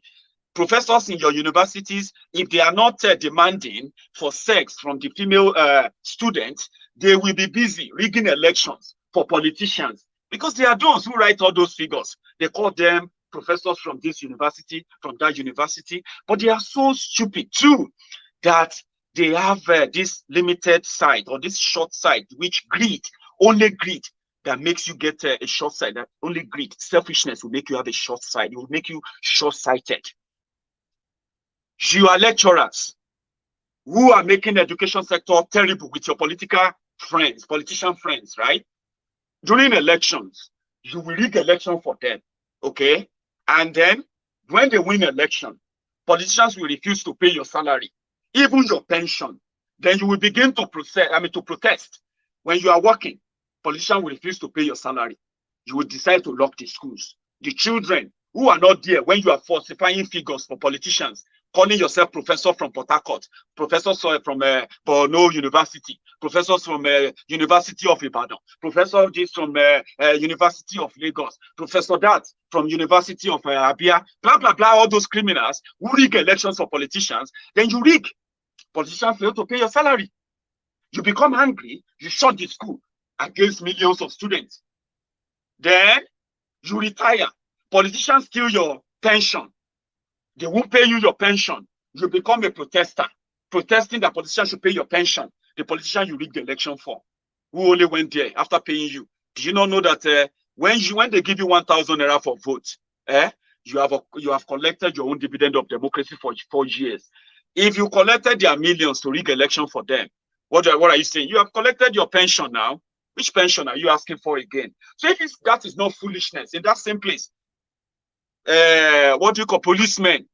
Professors in your universities, if they are not demanding for sex from the female students, they will be busy rigging elections for politicians because they are those who write all those figures. They call them professors from this university, from that university, but they are so stupid too that they have this limited sight or this short sight, which only greed that makes you get a short sight, that only greed, selfishness will make you have a short sight. It will make you short-sighted. You are lecturers who are making the education sector terrible with your politician friends, right? During elections, you will rig election for them, okay? And then when they win election, politicians will refuse to pay your salary, even your pension. then you will begin to protest. When you are working, politicians will refuse to pay your salary. You will decide to lock the schools. The children who are not there when you are falsifying figures for politicians, calling yourself professor from Port Harcourt, professors from Borno University, professors from University of Ibadan, professor this from University of Lagos, professor that from University of Abia, blah, blah, blah, all those criminals who rig elections for politicians, then you rig. Politicians fail to pay your salary. You become angry, you shut the school against millions of students. Then you retire. Politicians steal your pension. They won't pay you your pension. You become a protester, protesting that politicians should pay your pension. The politician you rigged the election for, who only went there after paying you. Do you not know that when they give you 1,000 naira for vote, you have collected your own dividend of democracy for 4 years. If you collected their millions to rig election for them, what are you saying? You have collected your pension now. Which pension are you asking for again? So if that is not foolishness, in that same place, what do you call policemen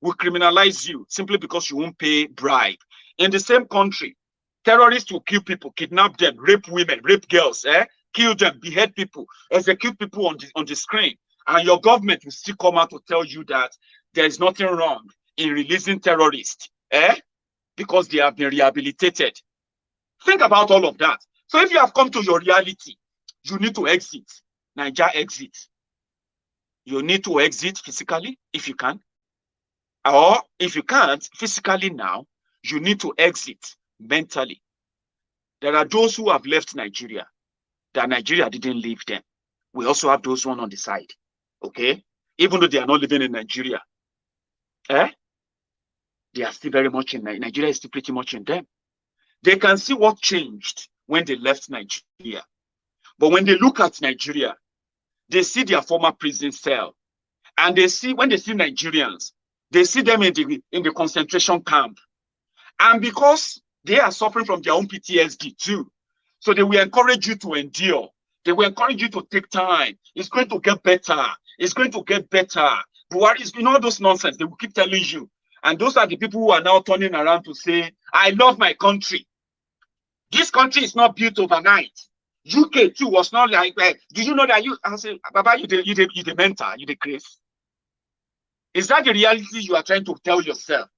will criminalize you simply because you won't pay bribe. In the same country, terrorists will kill people, kidnap them, rape women, rape girls, kill them, behead people, execute people on the screen. And your government will still come out to tell you that there is nothing wrong in releasing terrorists, because they have been rehabilitated. Think about all of that. So if you have come to your reality, you need to exit. Nigeria exit. You need to exit physically if you can. Or if you can't physically now, you need to exit mentally. There are those who have left Nigeria, that Nigeria didn't leave them. We also have those one on the side. Okay? Even though they are not living in Nigeria. They are still very much in Nigeria, is still pretty much in them. They can see what changed when they left Nigeria. But when they look at Nigeria, they see their former prison cell. And when they see Nigerians, they see them in the concentration camp. And because they are suffering from their own PTSD too, so they will encourage you to endure. They will encourage you to take time. It's going to get better. It's going to get better. Buhari is, all those nonsense, they will keep telling you. And those are the people who are now turning around to say, I love my country. This country is not built overnight. UK too was not like that. Did you know that I say, Baba, you the mentor, you the grace? Is that the reality you are trying to tell yourself?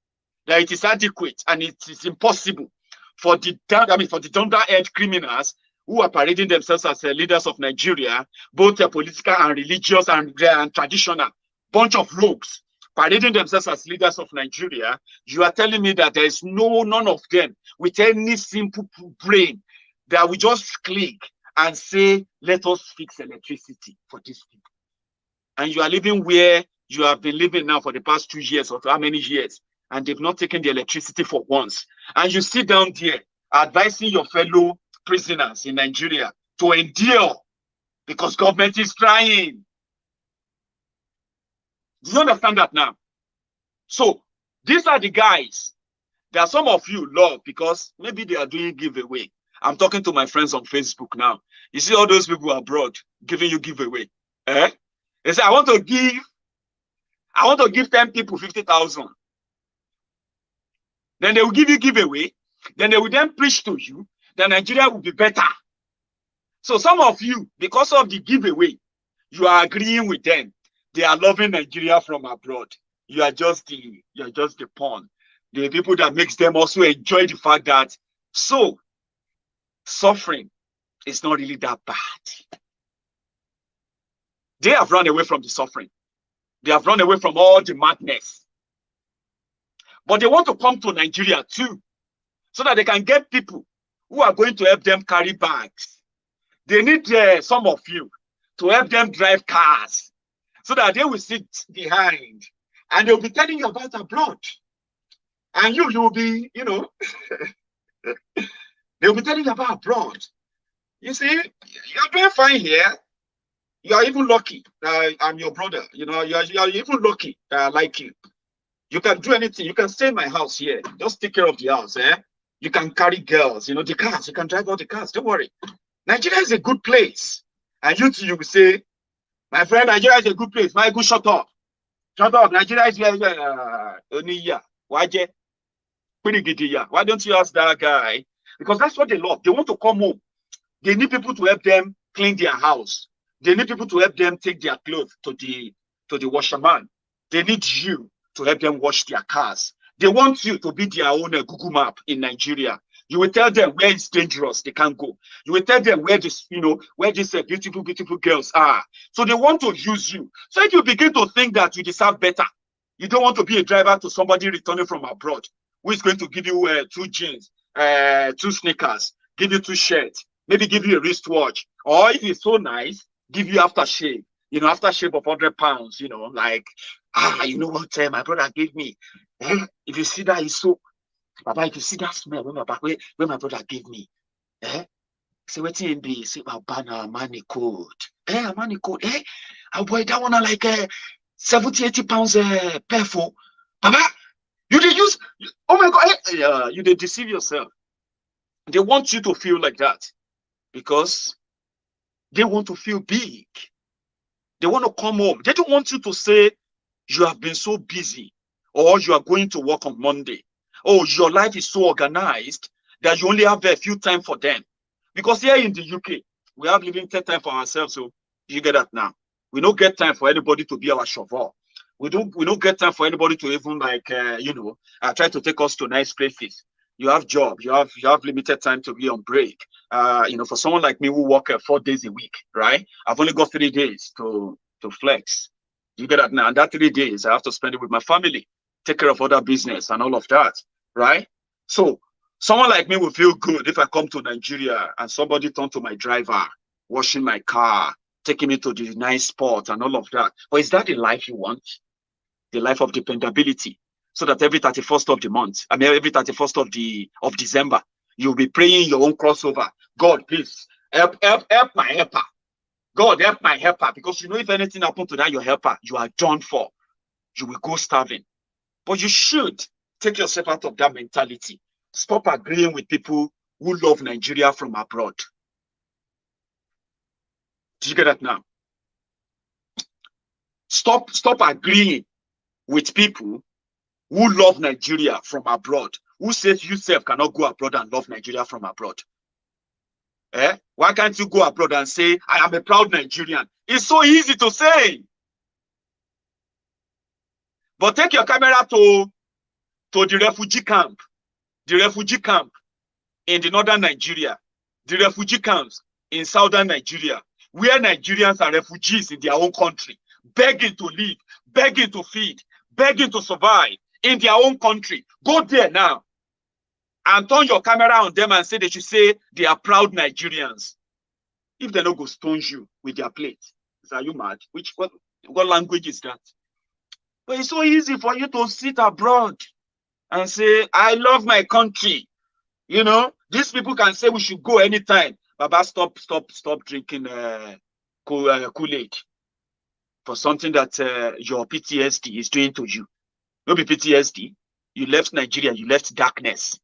That it is adequate and it is impossible for the dunderhead criminals who are parading themselves as leaders of Nigeria, both political and religious and traditional, bunch of rogues, parading themselves as leaders of Nigeria. You are telling me that there is none of them with any simple brain that we just click and say, let us fix electricity for these people. And you are living where you have been living now for the past 2 years or how many years, and they've not taken the electricity for once. And you sit down there advising your fellow prisoners in Nigeria to endure because government is trying. Do you understand that now? So these are the guys that some of you love because maybe they are doing giveaway. I'm talking to my friends on Facebook now. You see all those people abroad giving you giveaway. They say, I want to give 10 people 50,000. Then they will give you giveaway. Then they will then preach to you that Nigeria will be better. So some of you, because of the giveaway, you are agreeing with them. They are loving Nigeria from abroad. You are just the pawn. The people that makes them also enjoy the fact that suffering is not really that bad. They have run away from the suffering. They have run away from all the madness. But they want to come to Nigeria too, so that they can get people who are going to help them carry bags. They need some of you to help them drive cars, so that they will sit behind and they'll be telling you about abroad. And you will be, they'll be telling you about abroad. You see, you're doing fine here. You are even lucky. I'm your brother. You are even lucky that I like you. You can do anything. You can stay in my house here. Just take care of the house. You can carry girls. The cars. You can drive all the cars. Don't worry. Nigeria is a good place. And you will say, my friend, Nigeria is a good place. My good, shut up. Shut up. Nigeria is only here. Why? Why don't you ask that guy? Because that's what they love. They want to come home. They need people to help them clean their house. They need people to help them take their clothes to the washerman. They need you to help them wash their cars. They want you to be their own Google map in Nigeria. You will tell them where it's dangerous, they can't go. You will tell them where this, where these beautiful, beautiful girls are. So they want to use you. So if you begin to think that you deserve better, you don't want to be a driver to somebody returning from abroad who is going to give you 2 jeans, 2 sneakers, give you 2 shirts, maybe give you a wristwatch, or if it's so nice, give you aftershave, aftershave of 100 pounds, like, you know what my brother gave me. If you see that, it's so, Baba, if you see that smell when my brother gave me, say what in be, say Baba, money code, money code, oh boy, that one like 70, 80 pounds per for, Baba, you did use, oh my God, you did deceive yourself. They want you to feel like that because they want to feel big. They want to come home. They don't want you to say you have been so busy or you are going to work on Monday. Oh, your life is so organized that you only have a few time for them. Because here in the UK, we have limited time for ourselves. So you get that now. We don't get time for anybody to be our chauffeur. We don't get time for anybody to even try to take us to nice places. You have job, you have limited time to be on break. For someone like me who work 4 days a week, right? I've only got 3 days to flex. You get that now. And that 3 days, I have to spend it with my family, take care of other business and all of that, right? So someone like me will feel good if I come to Nigeria and somebody turn to my driver, washing my car, taking me to the nice spot and all of that. But is that the life you want? The life of dependability? So that every 31st of the month, every 31st of December, you'll be praying your own crossover. God, please help my helper. God, help my helper. Because if anything happened to that, your helper, you are done for. You will go starving. But you should take yourself out of that mentality. Stop agreeing with people who love Nigeria from abroad. Do you get that now? Stop agreeing with people who love Nigeria from abroad, who says you self cannot go abroad and love Nigeria from abroad. Why can't you go abroad and say, I am a proud Nigerian? It's so easy to say. But take your camera to the refugee camp in the northern Nigeria, the refugee camps in southern Nigeria, where Nigerians are refugees in their own country, begging to live, begging to feed, begging to survive in their own country. Go there now and turn your camera on them and say they should say they are proud Nigerians. If they don't go stone you with their plate, are you mad? What language is that? But it's so easy for you to sit abroad and say, I love my country. These people can say we should go anytime. Baba, stop drinking Kool-Aid for something that your PTSD is doing to you. No be PTSD. You left Nigeria, you left darkness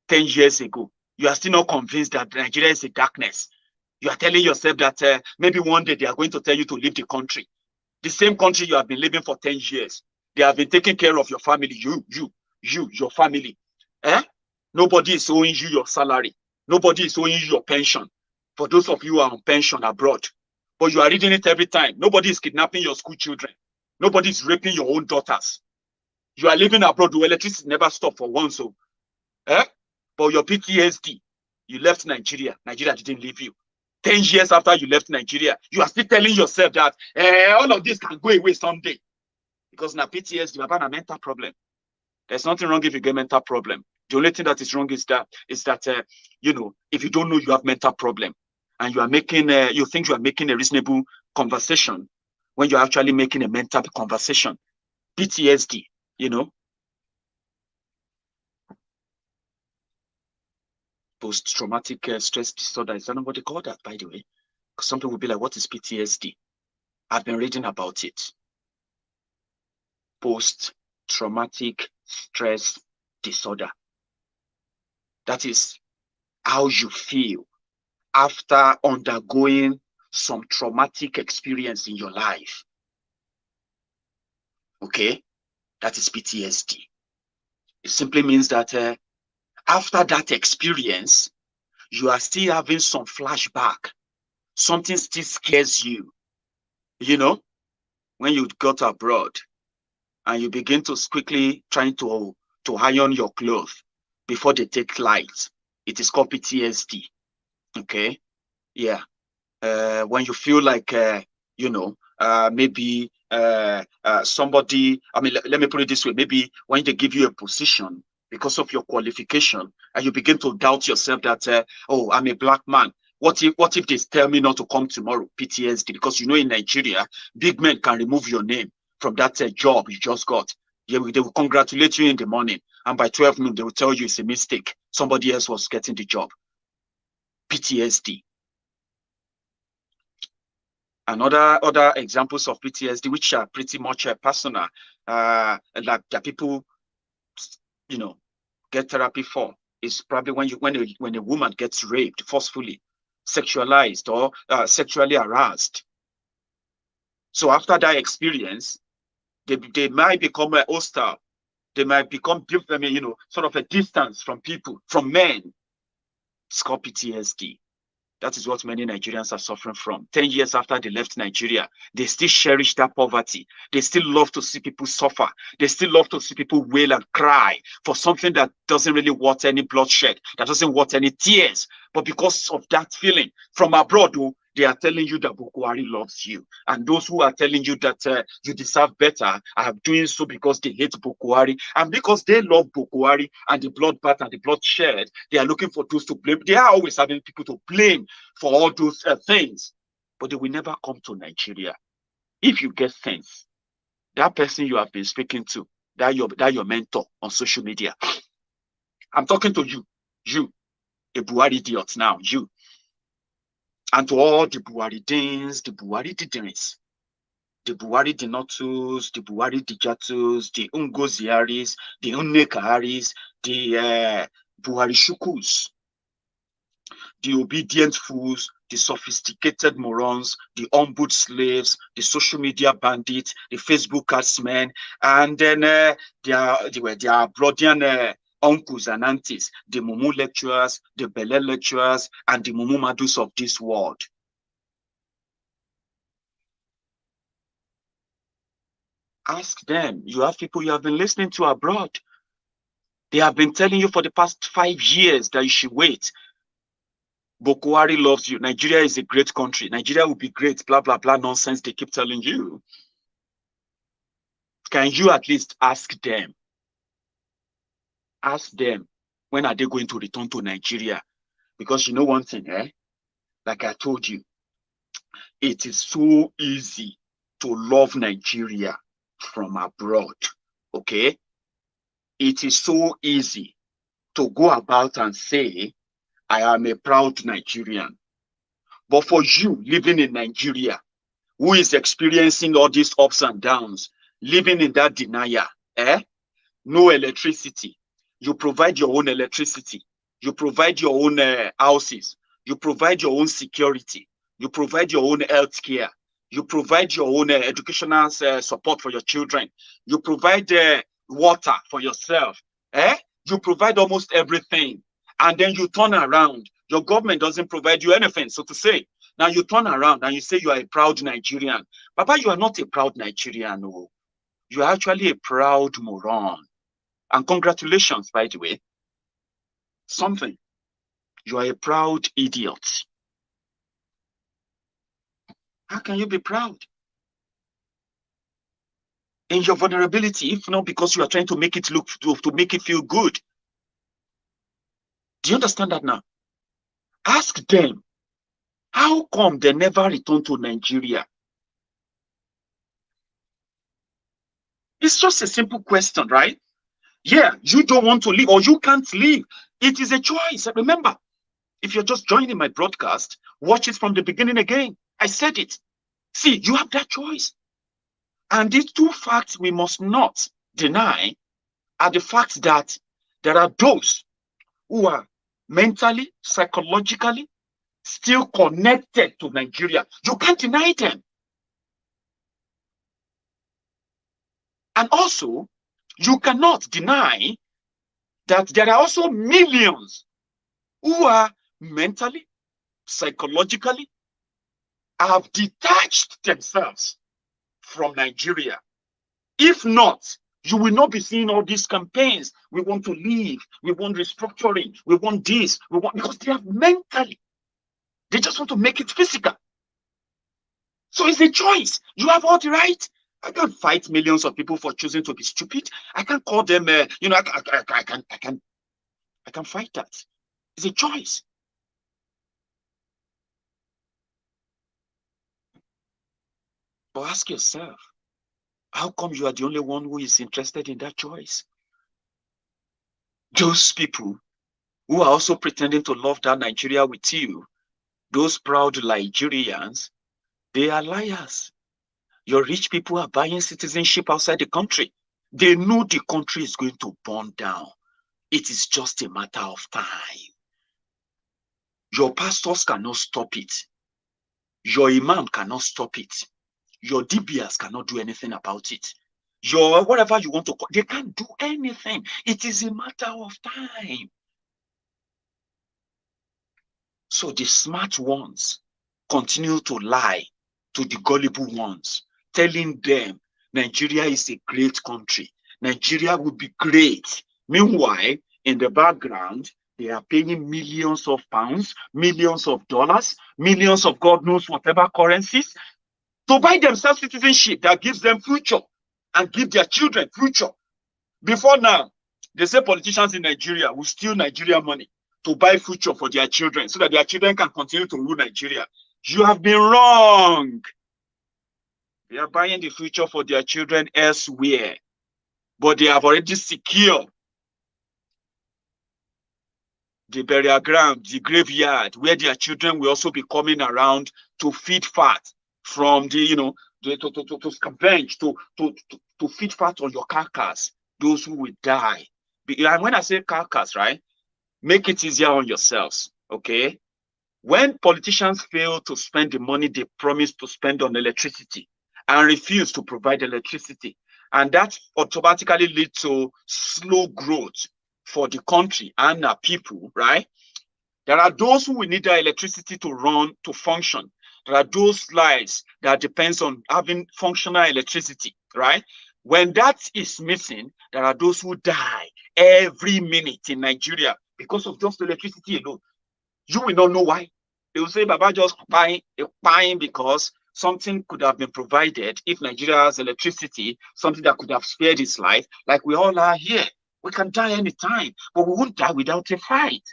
10 years ago. You are still not convinced that Nigeria is a darkness. You are telling yourself that maybe one day they are going to tell you to leave the country. The same country you have been living for 10 years. They have been taking care of your family, your family. Nobody is owing you your salary. Nobody is owing you your pension. For those of you who are on pension abroad, but you are reading it every time. Nobody is kidnapping your school children. Nobody is raping your own daughters. You are living abroad, the electricity never stopped for once. But your PTSD, you left Nigeria. Nigeria didn't leave you. 10 years after you left Nigeria, you are still telling yourself that all of this can go away someday. Because now PTSD, you have a mental problem. There's nothing wrong if you get mental problem. The only thing that is wrong is that if you don't know you have mental problem and you are making, you think you are making a reasonable conversation when you're actually making a mental conversation. PTSD, post-traumatic stress disorder. Is that not what they call that, by the way? Because some people will be like, what is PTSD? I've been reading about it. Post-traumatic stress disorder. That is how you feel after undergoing some traumatic experience in your life. Okay? That is PTSD. It simply means that After that experience, you are still having some flashback. Something still scares you. You know, when you got abroad and you begin to quickly trying to iron your clothes before they take light. It is called PTSD. Okay. Yeah. When you feel like, maybe somebody, I mean, let me put it this way. Maybe when they give you a position because of your qualification and you begin to doubt yourself that, oh, I'm a black man. What if they tell me not to come tomorrow? PTSD. Because in Nigeria, big men can remove your name from that job you just got. They will congratulate you in the morning. And by 12 noon, they will tell you it's a mistake. Somebody else was getting the job. PTSD. And other examples of PTSD, which are pretty much personal, like that people, get therapy for, is probably when a woman gets raped forcefully, sexualized, or sexually harassed. So after that experience, they might become hostile. They might become, sort of a distance from people, from men. It's called PTSD. That is what many Nigerians are suffering from. 10 years after they left Nigeria, they still cherish that poverty. They still love to see people suffer. They still love to see people wail and cry for something that doesn't really want any bloodshed, that doesn't want any tears. But because of that feeling from abroad, they are telling you that Buhari loves you. And those who are telling you that you deserve better are doing so because they hate Buhari. And because they love Buhari and the bloodbath and the bloodshed, they are looking for those to blame. They are always having people to blame for all those things. But they will never come to Nigeria. If you get sense, that person you have been speaking to, that your mentor on social media, I'm talking to you, a Buhari idiot now, you. And to all the Buharideens, the Buharididinrins, the Buharidinotus, the Buharidijatus, the Ungoziaris, the Unnekaharis, the Buharishukus, the obedient fools, the sophisticated morons, the ombuds slaves, the social media bandits, the Facebook adsmen, and then their Brodian uncles and aunties, the Mumu lecturers, the Bele lecturers, and the Mumu Madus of this world. Ask them. You have people you have been listening to abroad. They have been telling you for the past 5 years that you should wait. Buhari loves you. Nigeria is a great country. Nigeria will be great. Blah, blah, blah nonsense they keep telling you. Can you at least ask them? Ask them, when are they going to return to Nigeria? Because you know one thing, like I told you, it is so easy to love Nigeria from abroad, okay? It is so easy to go about and say, I am a proud Nigerian. But for you living in Nigeria, who is experiencing all these ups and downs, living in that denial, no electricity. You provide your own electricity. You provide your own houses. You provide your own security. You provide your own health care. You provide your own educational support for your children. You provide water for yourself. You provide almost everything. And then you turn around. Your government doesn't provide you anything, so to say. Now you turn around and you say you are a proud Nigerian. Papa, you are not a proud Nigerian. No. You are actually a proud moron. And congratulations, by the way. Something. You are a proud idiot. How can you be proud? In your vulnerability, if not because you are trying to make it look, to make it feel good. Do you understand that now? Ask them, how come they never return to Nigeria? It's just a simple question, right? Yeah, you don't want to leave or you can't leave. It is a choice. Remember, if you're just joining my broadcast, watch it from the beginning again. I said it. See, you have that choice. And these two facts we must not deny are the fact that there are those who are mentally, psychologically still connected to Nigeria. You can't deny them. And also, you cannot deny that there are also millions who are mentally, psychologically, have detached themselves from Nigeria. If not, you will not be seeing all these campaigns. We want to leave. We want restructuring. We want this. We want, because they have mentally. They just want to make it physical. So it's a choice. You have all the right. I can't fight millions of people for choosing to be stupid. I can't call them, I can fight that. It's a choice. But ask yourself, how come you are the only one who is interested in that choice? Those people who are also pretending to love that Nigeria with you, those proud Nigerians, they are liars. Your rich people are buying citizenship outside the country. They know the country is going to burn down. It is just a matter of time. Your pastors cannot stop it. Your imam cannot stop it. Your DBS cannot do anything about it. Your whatever you want to call, they can't do anything. It is a matter of time. So the smart ones continue to lie to the gullible ones, telling them Nigeria is a great country. Nigeria will be great. Meanwhile, in the background, they are paying millions of pounds, millions of dollars, millions of God knows whatever currencies to buy themselves citizenship that gives them future and give their children future. Before now, they say politicians in Nigeria will steal Nigeria money to buy future for their children so that their children can continue to rule Nigeria. You have been wrong. They are buying the future for their children elsewhere, but they have already secured the burial ground, the graveyard, where their children will also be coming around to feed fat from the, to scavenge, to feed fat on your carcass, those who will die. And when I say carcass, right, make it easier on yourselves, okay? When politicians fail to spend the money they promised to spend on electricity and refuse to provide electricity, and that automatically leads to slow growth for the country and our people, right? There are those who will need their electricity to run, to function. There are those lives that depends on having functional electricity, right? When that is missing, there are those who die every minute in Nigeria because of just electricity alone. You will not know why. They will say, Baba just buying because something could have been provided if Nigeria has electricity, something that could have spared his life, like we all are here. We can die anytime, but we won't die without a fight.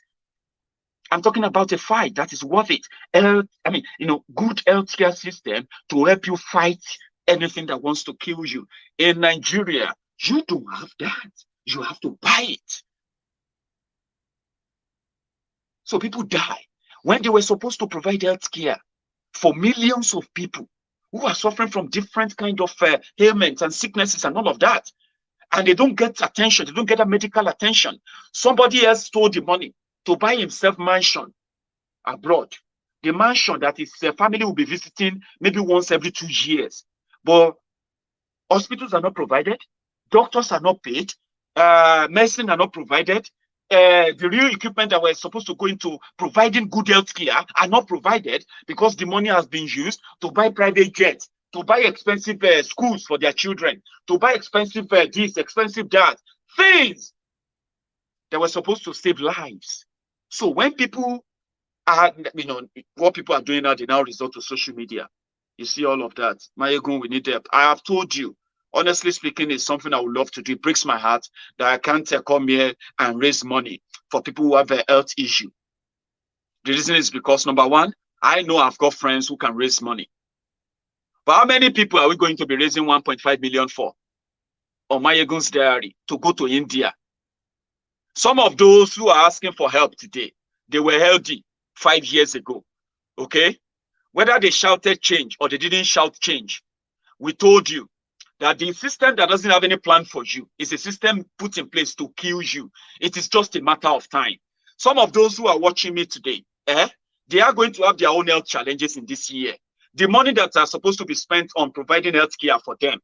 I'm talking about a fight that is worth it. Good healthcare system to help you fight anything that wants to kill you. In Nigeria, you don't have that. You have to buy it. So people die when they were supposed to provide healthcare for millions of people who are suffering from different kind of ailments and sicknesses and all of that. And they don't get attention. They don't get a medical attention. Somebody else stole the money to buy himself mansion abroad. The mansion that his family will be visiting maybe once every 2 years. But hospitals are not provided. Doctors are not paid. Medicine are not provided. The real equipment that were supposed to go into providing good health care are not provided because the money has been used to buy private jets, to buy expensive schools for their children, to buy expensive this, expensive that. Things that were supposed to save lives. So when people are, what people are doing now, they now resort to social media. You see all of that. Maiyegun, we need help. I have told you, honestly speaking, it's something I would love to do. It breaks my heart that I can't come here and raise money for people who have a health issue. The reason is because, number one, I know I've got friends who can raise money. But how many people are we going to be raising 1.5 million for? On Maiyegun's diary to go to India? Some of those who are asking for help today, they were healthy 5 years ago, okay? Whether they shouted change or they didn't shout change, we told you that the system that doesn't have any plan for you is a system put in place to kill you. It is just a matter of time. Some of those who are watching me today, they are going to have their own health challenges in this year. The money that are supposed to be spent on providing health care for them,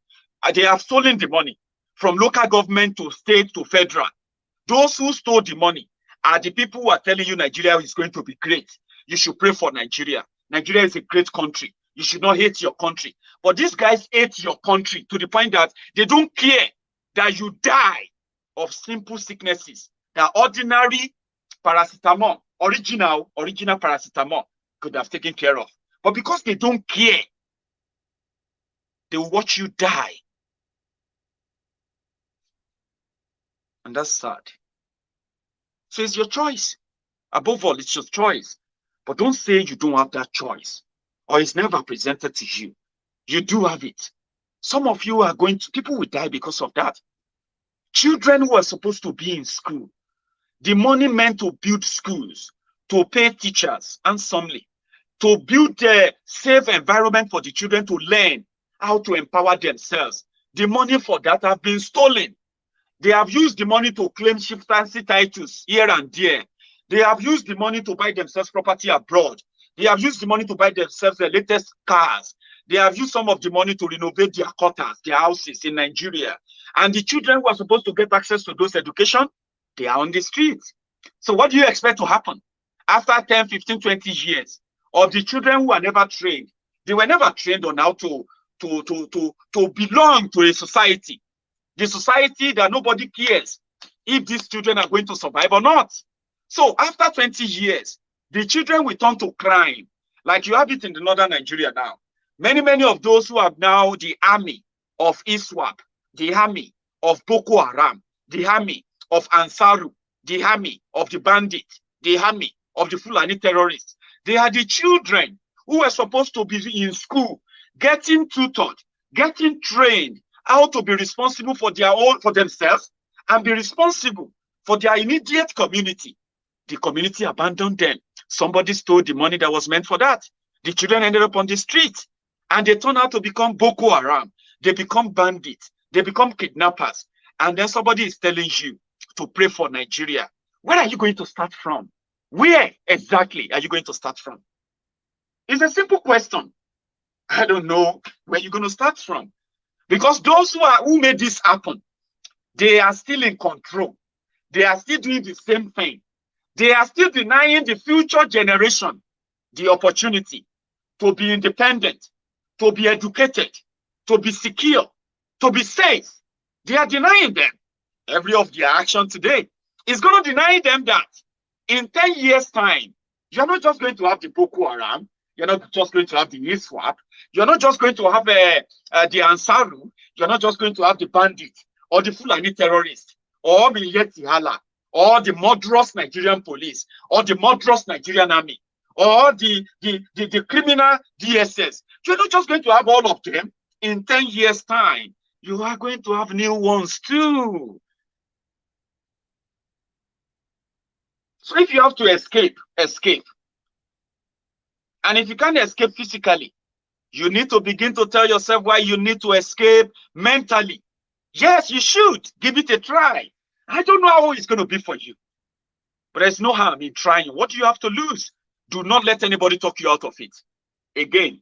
they have stolen the money from local government to state to federal. Those who stole the money are the people who are telling you Nigeria is going to be great. You should pray for Nigeria. Nigeria is a great country. You should not hate your country. But these guys hate your country to the point that they don't care that you die of simple sicknesses that ordinary paracetamol, original paracetamol could have taken care of. But because they don't care, they will watch you die. And that's sad. So it's your choice. Above all, it's your choice. But don't say you don't have that choice or it's never presented to you. You do have it. Some of you are going to, people will die because of that. Children who are supposed to be in school, the money meant to build schools, to pay teachers handsomely, to build a safe environment for the children to learn how to empower themselves. The money for that have been stolen. They have used the money to claim chieftaincy titles here and there. They have used the money to buy themselves property abroad. They have used the money to buy themselves the latest cars. They have used some of the money to renovate their quarters, their houses in Nigeria. And the children who are supposed to get access to those education, they are on the streets. So what do you expect to happen after 10, 15, 20 years of the children who are never trained? They were never trained on how to belong to a society. The society that nobody cares if these children are going to survive or not. So after 20 years, the children will turn to crime, like you have it in the northern Nigeria now. Many of those who are now the army of ISWAP, the army of Boko Haram, the army of Ansaru, the army of the bandits, the army of the Fulani terrorists, they are the children who are supposed to be in school, getting tutored, getting trained, how to be responsible for their own, for themselves, and be responsible for their immediate community. The community abandoned them. Somebody stole the money that was meant for that. The children ended up on the street, and they turned out to become Boko Haram. They become bandits. They become kidnappers. And then somebody is telling you to pray for Nigeria. Where are you going to start from? Where exactly are you going to start from? It's a simple question. I don't know where you're going to start from. Because those who made this happen, they are still in control. They are still doing the same thing. They are still denying the future generation the opportunity to be independent, to be educated, to be secure, to be safe. They are denying them. Every of their action today is going to deny them that in 10 years' time, you're not just going to have the Boko Haram, you're not just going to have the ISWAP, you're not just going to have the Ansaru, you're not just going to have the bandits or the Fulani terrorists or the Yetihala or the murderous Nigerian police or the murderous Nigerian army or the criminal DSS. You're not just going to have all of them in 10 years' time. You are going to have new ones too. So if you have to escape, escape. And if you can't escape physically, you need to begin to tell yourself why you need to escape mentally. Yes, you should. Give it a try. I don't know how it's going to be for you. But there's no harm in trying. What do you have to lose? Do not let anybody talk you out of it. Again,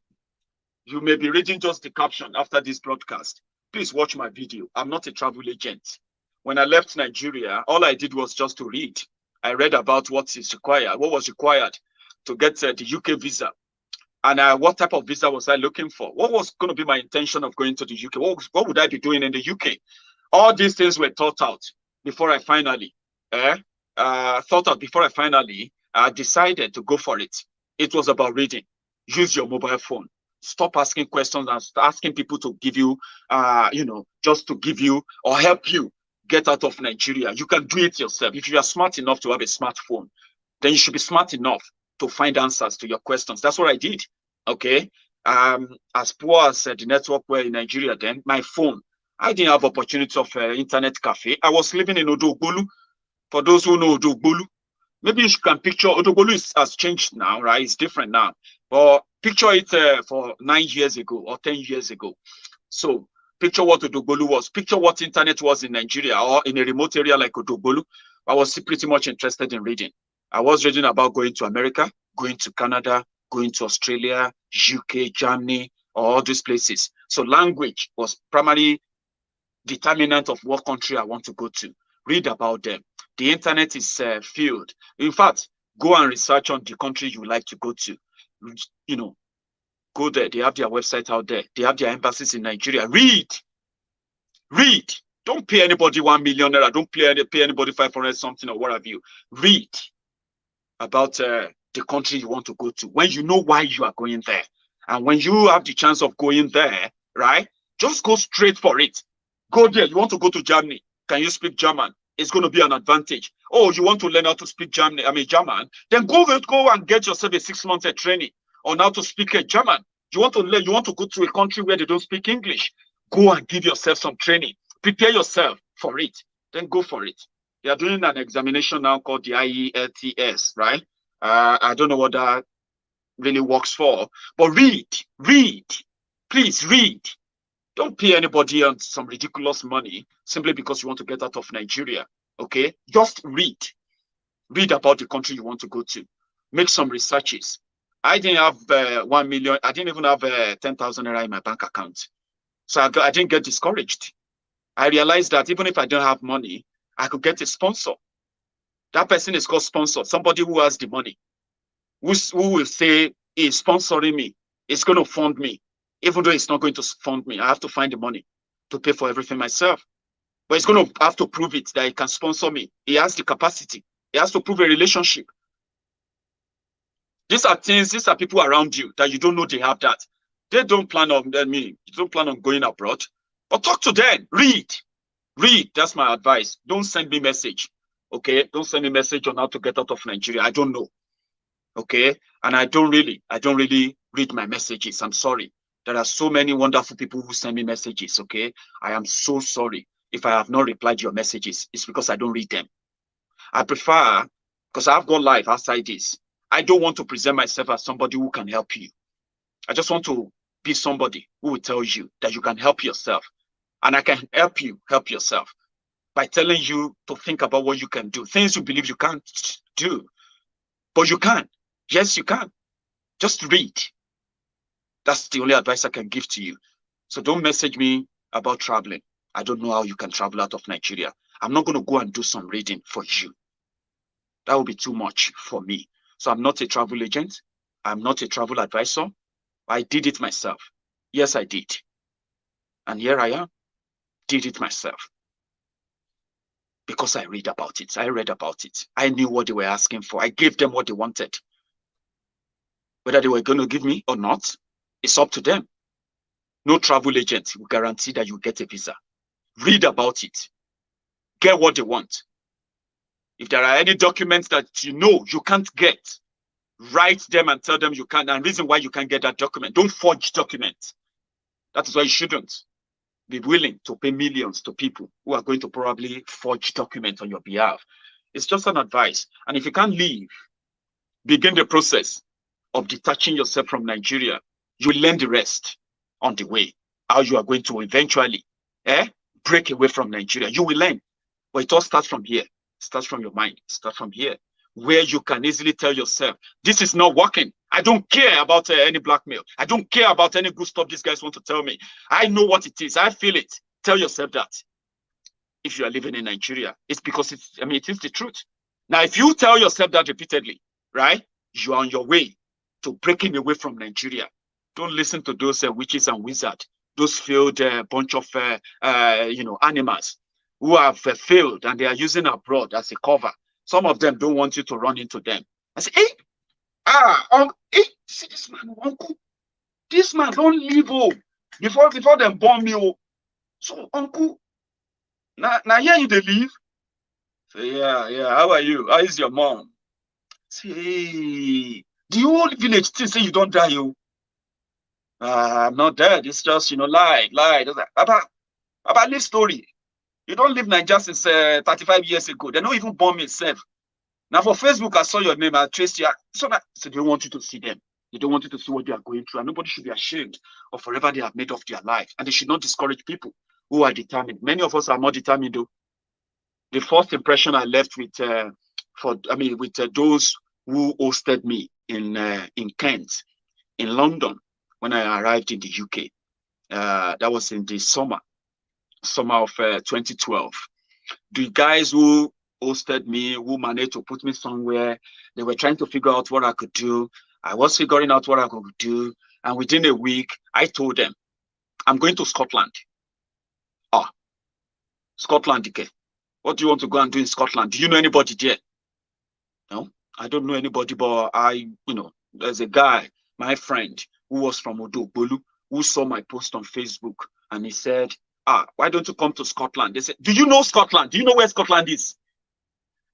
you may be reading just the caption after this broadcast. Please watch my video. I'm not a travel agent. When I left Nigeria, all I did was just to read. I read about what is required, what was required to get the UK visa. And what type of visa was I looking for? What was going to be my intention of going to the UK? What would I be doing in the UK? All these things were thought out before I finally decided to go for it. It was about reading. Use your mobile phone. Stop asking questions and asking people to give you, just to give you or help you get out of Nigeria. You can do it yourself. If you are smart enough to have a smartphone, then you should be smart enough to find answers to your questions. That's what I did. Okay. As poor as the network were in Nigeria then, my phone, I didn't have opportunity of internet cafe. I was living in Odogbolu. For those who know Odogbolu, maybe you can picture Odogbolu has changed now, right? It's different now. But picture it for 9 years ago or 10 years ago. So picture what Odogbolu was. Picture what internet was in Nigeria or in a remote area like Odogbolu. I was pretty much interested in reading. I was reading about going to America, going to Canada, going to Australia, UK, Germany, all these places. So language was primarily determinant of what country I want to go to. Read about them. The internet is filled. In fact, go and research on the country you like to go to. You know, go there. They have their website out there. They have their embassies in Nigeria. Read. Don't pay anybody 1 million naira. Don't pay anybody 500 something or what have you. Read about the country you want to go to when you know why you are going there. And when you have the chance of going there, right, just go straight for it. Go there. You want to go to Germany. Can you speak German? It's going to be an advantage. Oh, you want to learn how to speak German? Then go and get yourself a 6 month training on how to speak German. You want to go to a country where they don't speak English. Go and give yourself some training. Prepare yourself for it. Then go for it. They are doing an examination now called the IELTS, right? I don't know what that really works for, but read. Please read. Don't pay anybody on some ridiculous money simply because you want to get out of Nigeria, okay? Just read. Read about the country you want to go to. Make some researches. I didn't have 1 million. I didn't even have 10,000 naira in my bank account. So I didn't get discouraged. I realized that even if I don't have money, I could get a sponsor. That person is called sponsor. Somebody who has the money, who will say, he's sponsoring me. It's going to fund me. Even though it's not going to fund me, I have to find the money to pay for everything myself. But he's going to have to prove it that he can sponsor me. He has the capacity. He has to prove a relationship. These are people around you that you don't know they have that. They don't plan on going abroad. But talk to them. Read. That's my advice. Don't send me message. Okay? Don't send me message on how to get out of Nigeria. I don't know. Okay? And I don't really read my messages. I'm sorry. There are so many wonderful people who send me messages, okay? I am so sorry. If I have not replied to your messages, it's because I don't read them. I prefer, because I've got life outside this, I don't want to present myself as somebody who can help you. I just want to be somebody who will tell you that you can help yourself. And I can help you help yourself by telling you to think about what you can do. Things you believe you can't do, but you can. Yes, you can. Just read. That's the only advice I can give to you. So don't message me about traveling. I don't know how you can travel out of Nigeria. I'm not going to go and do some reading for you. That would be too much for me. So I'm not a travel agent. I'm not a travel advisor. I did it myself. Yes, I did. And here I am. Did it myself. Because I read about it. I read about it. I knew what they were asking for. I gave them what they wanted. Whether they were going to give me or not, it's up to them. No travel agent will guarantee that you get a visa. Read about it. Get what they want. If there are any documents that you know you can't get, write them and tell them you can. And reason why you can't get that document. Don't forge documents. That is why you shouldn't be willing to pay millions to people who are going to probably forge documents on your behalf. It's just an advice. And if you can't leave, begin the process of detaching yourself from Nigeria. You learn the rest on the way. How you are going to eventually break away from Nigeria. You will learn. But it all starts from here. It starts from your mind. It starts from here. Where you can easily tell yourself, this is not working. I don't care about any blackmail. I don't care about any good stuff these guys want to tell me. I know what it is. I feel it. Tell yourself that. If you are living in Nigeria, it's because it is the truth. Now, if you tell yourself that repeatedly, right, you are on your way to breaking away from Nigeria. Don't listen to those witches and wizards, those failed bunch of animals who have failed and they are using abroad as a cover. Some of them don't want you to run into them. I say, see this man, uncle. This man don't leave home before them bomb me. So, uncle, now here you they leave. Say, yeah. How are you? How is your mom? Say, hey, the whole village still say you don't die, you. I'm not dead. It's just, lie. About this story. You don't live Nigeria since 35 years ago. They don't even bomb me itself. Now for Facebook, I saw your name. I traced you. So they don't want you to see them. They don't want you to see what they are going through. And nobody should be ashamed of whatever they have made of their life. And they should not discourage people who are determined. Many of us are not determined, though. The first impression I left with those who hosted me in Kent, in London, when I arrived in the UK. That was in the summer of 2012. The guys who hosted me, who managed to put me somewhere. They were trying to figure out what I could do. I was figuring out what I could do. And within a week, I told them, I'm going to Scotland. Ah, Scotland, okay. What do you want to go and do in Scotland? Do you know anybody there? No, I don't know anybody, but there's a guy, my friend, who was from Odogbolu, who saw my post on Facebook, and he said, why don't you come to Scotland? They said, do you know Scotland? Do you know where Scotland is?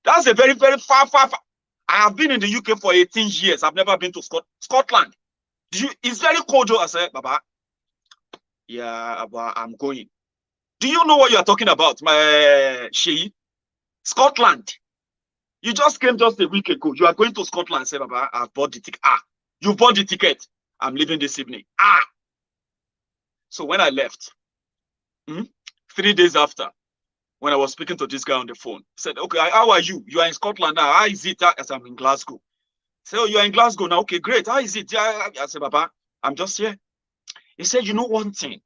That's a very, very far. I have been in the UK for 18 years. I've never been to Scotland. It's very cold. I said, Baba, yeah, but I'm going. Do you know what you are talking about, my Sheyi? Scotland. You just came just a week ago. You are going to Scotland. I said, Baba, I've bought the ticket. You bought the ticket. I'm leaving this evening. So when I left, 3 days after, when I was speaking to this guy on the phone, he said, okay, how are you? You are in Scotland now. How is it? As I'm in Glasgow. I said, oh, you are in Glasgow now. Okay, great. How is it? I said, Baba, I'm just here. He said, you know one thing?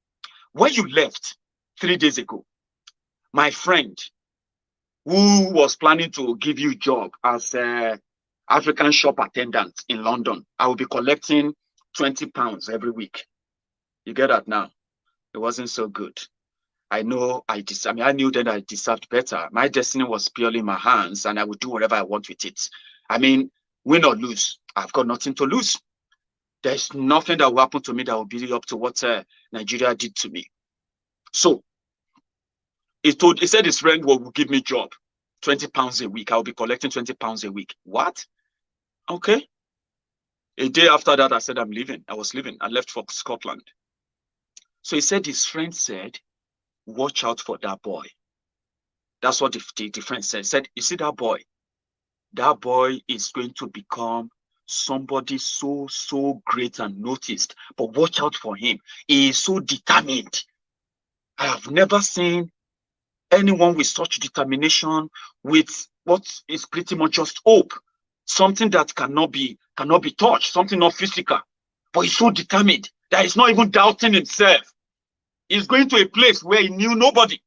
When you left 3 days ago, my friend who was planning to give you a job as an African shop attendant in London, I will be collecting £20 every week. You get that now? It wasn't so good. I know I knew that I deserved better. My destiny was purely in my hands, and I would do whatever I want with it. I mean, win or lose, I've got nothing to lose. There's nothing that will happen to me that will be up to what Nigeria did to me. So he said his friend will give me job, £20 a week. I'll be collecting £20 a week. What? Okay. A day after that, I said I'm leaving. I was leaving. I left for Scotland. So he said his friend said, watch out for that boy. That's what the friend said. He said, you see that boy? That boy is going to become somebody so great and noticed. But watch out for him. He is so determined. I have never seen anyone with such determination, with what is pretty much just hope. Something that cannot be touched, something not physical. But he's so determined that he's not even doubting himself. He's going to a place where he knew nobody.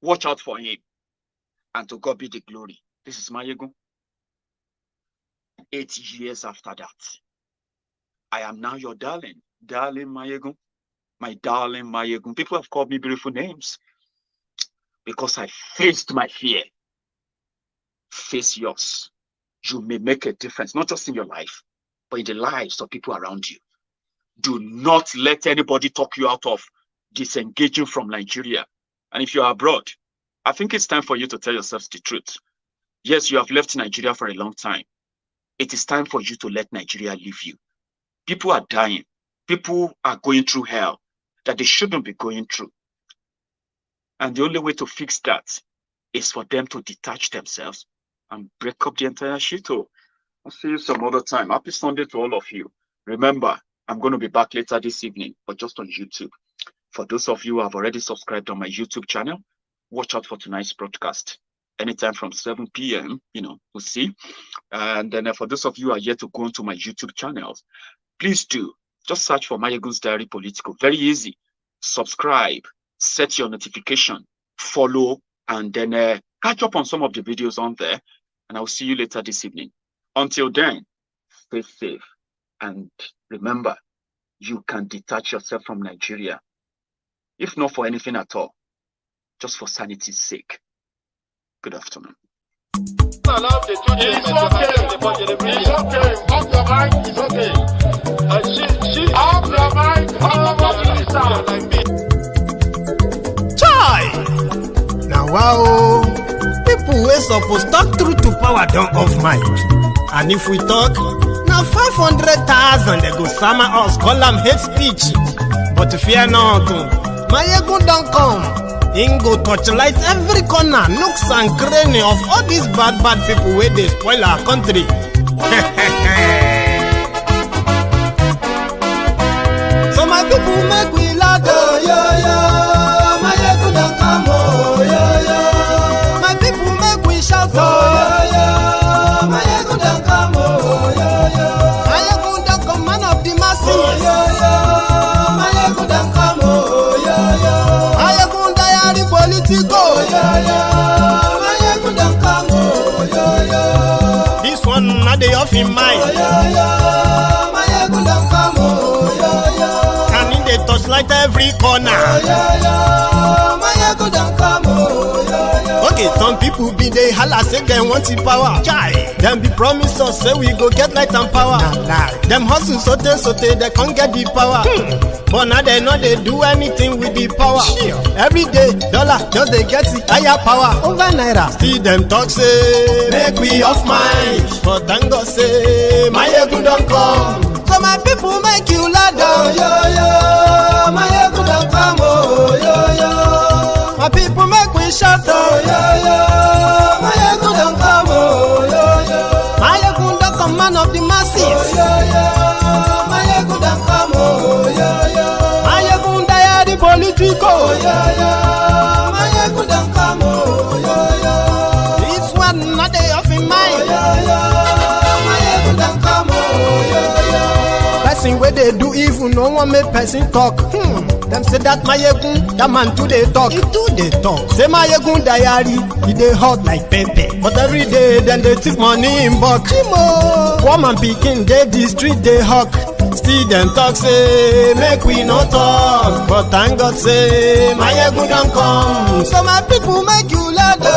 Watch out for him. And to God be the glory. This is Maiyegun. 8 years after that, I am now your darling Maiyegun. My darling Maiyegun. People have called me beautiful names because I faced my fear. Face yours. You may make a difference, not just in your life, but in the lives of people around you. Do not let anybody talk you out of disengaging from Nigeria. And if you're abroad, I think it's time for you to tell yourselves the truth. Yes, you have left Nigeria for a long time. It is time for you to let Nigeria leave you. People are dying. People are going through hell that they shouldn't be going through. And the only way to fix that is for them to detach themselves and break up the entire shit. I'll see you some other time. Happy Sunday to all of you. Remember, I'm going to be back later this evening, but just on YouTube. For those of you who have already subscribed on my YouTube channel, watch out for tonight's broadcast. Anytime from 7 p.m., we'll see. And then for those of you who are yet to go onto my YouTube channels, please do. Just search for Maiyegun's Diary Political. Very easy. Subscribe, set your notification, follow, and then catch up on some of the videos on there. And I'll see you later this evening. Until then, stay safe. And remember, you can detach yourself from Nigeria. If not for anything at all, just for sanity's sake. Good afternoon. It's okay. Off your mind. It's okay. Off your mind. Chai! Now, wow. People wey suppose talk truth to power don't off mic. And if we talk, now 500,000 they go summer us, call them hate speech. But fear not, Maiyegun don't come. Him go torchlight every corner, nooks and cranny of all these bad people where they spoil our country. So my people make we laugh, oh yo yo. Maiyegun don't come, oh yo yo. My people make we shout, oh yo yo. Maiyegun don't come, oh yo yo. Maiyegun don't come, man of the masses, oh yo yo. Maiyegun don't come, oh yo yo. Maiyegun Diary Political, oh yo yo. him mind. Maiyegun don come, oh, And in the torchlight every corner. Maiyegun don come, oh, Okay, some people be they holla say they want the power. Chai, them be promise us say we go get light and power. Nah. Them hustle sote they can't get the power. But now they know they do anything with the power. Sure. Every day, dollar just they get the higher power. Over naira, still them talk say make we off mind. But thank God say Maiyegun don come. So my people make you ladder. Maiyegun don come, oh, My people make we shout. Maiyegun don come, oh, Maiyegun don come, man of the masses. Maiyegun don come, oh, Maiyegun diary political. Maiyegun don come, oh, This one not they off in mind. Maiyegun don come, oh, Person where they do evil, no one make person talk. Them say that Maiyegun, that man too they talk. He too they talk. Say Maiyegun diary, he they hot like pepper. But every day then they take money in bulk. Woman picking, they the street they hawk. Still them talk say make we no talk. But thank God say Maiyegun don't come. So my people make you ladder.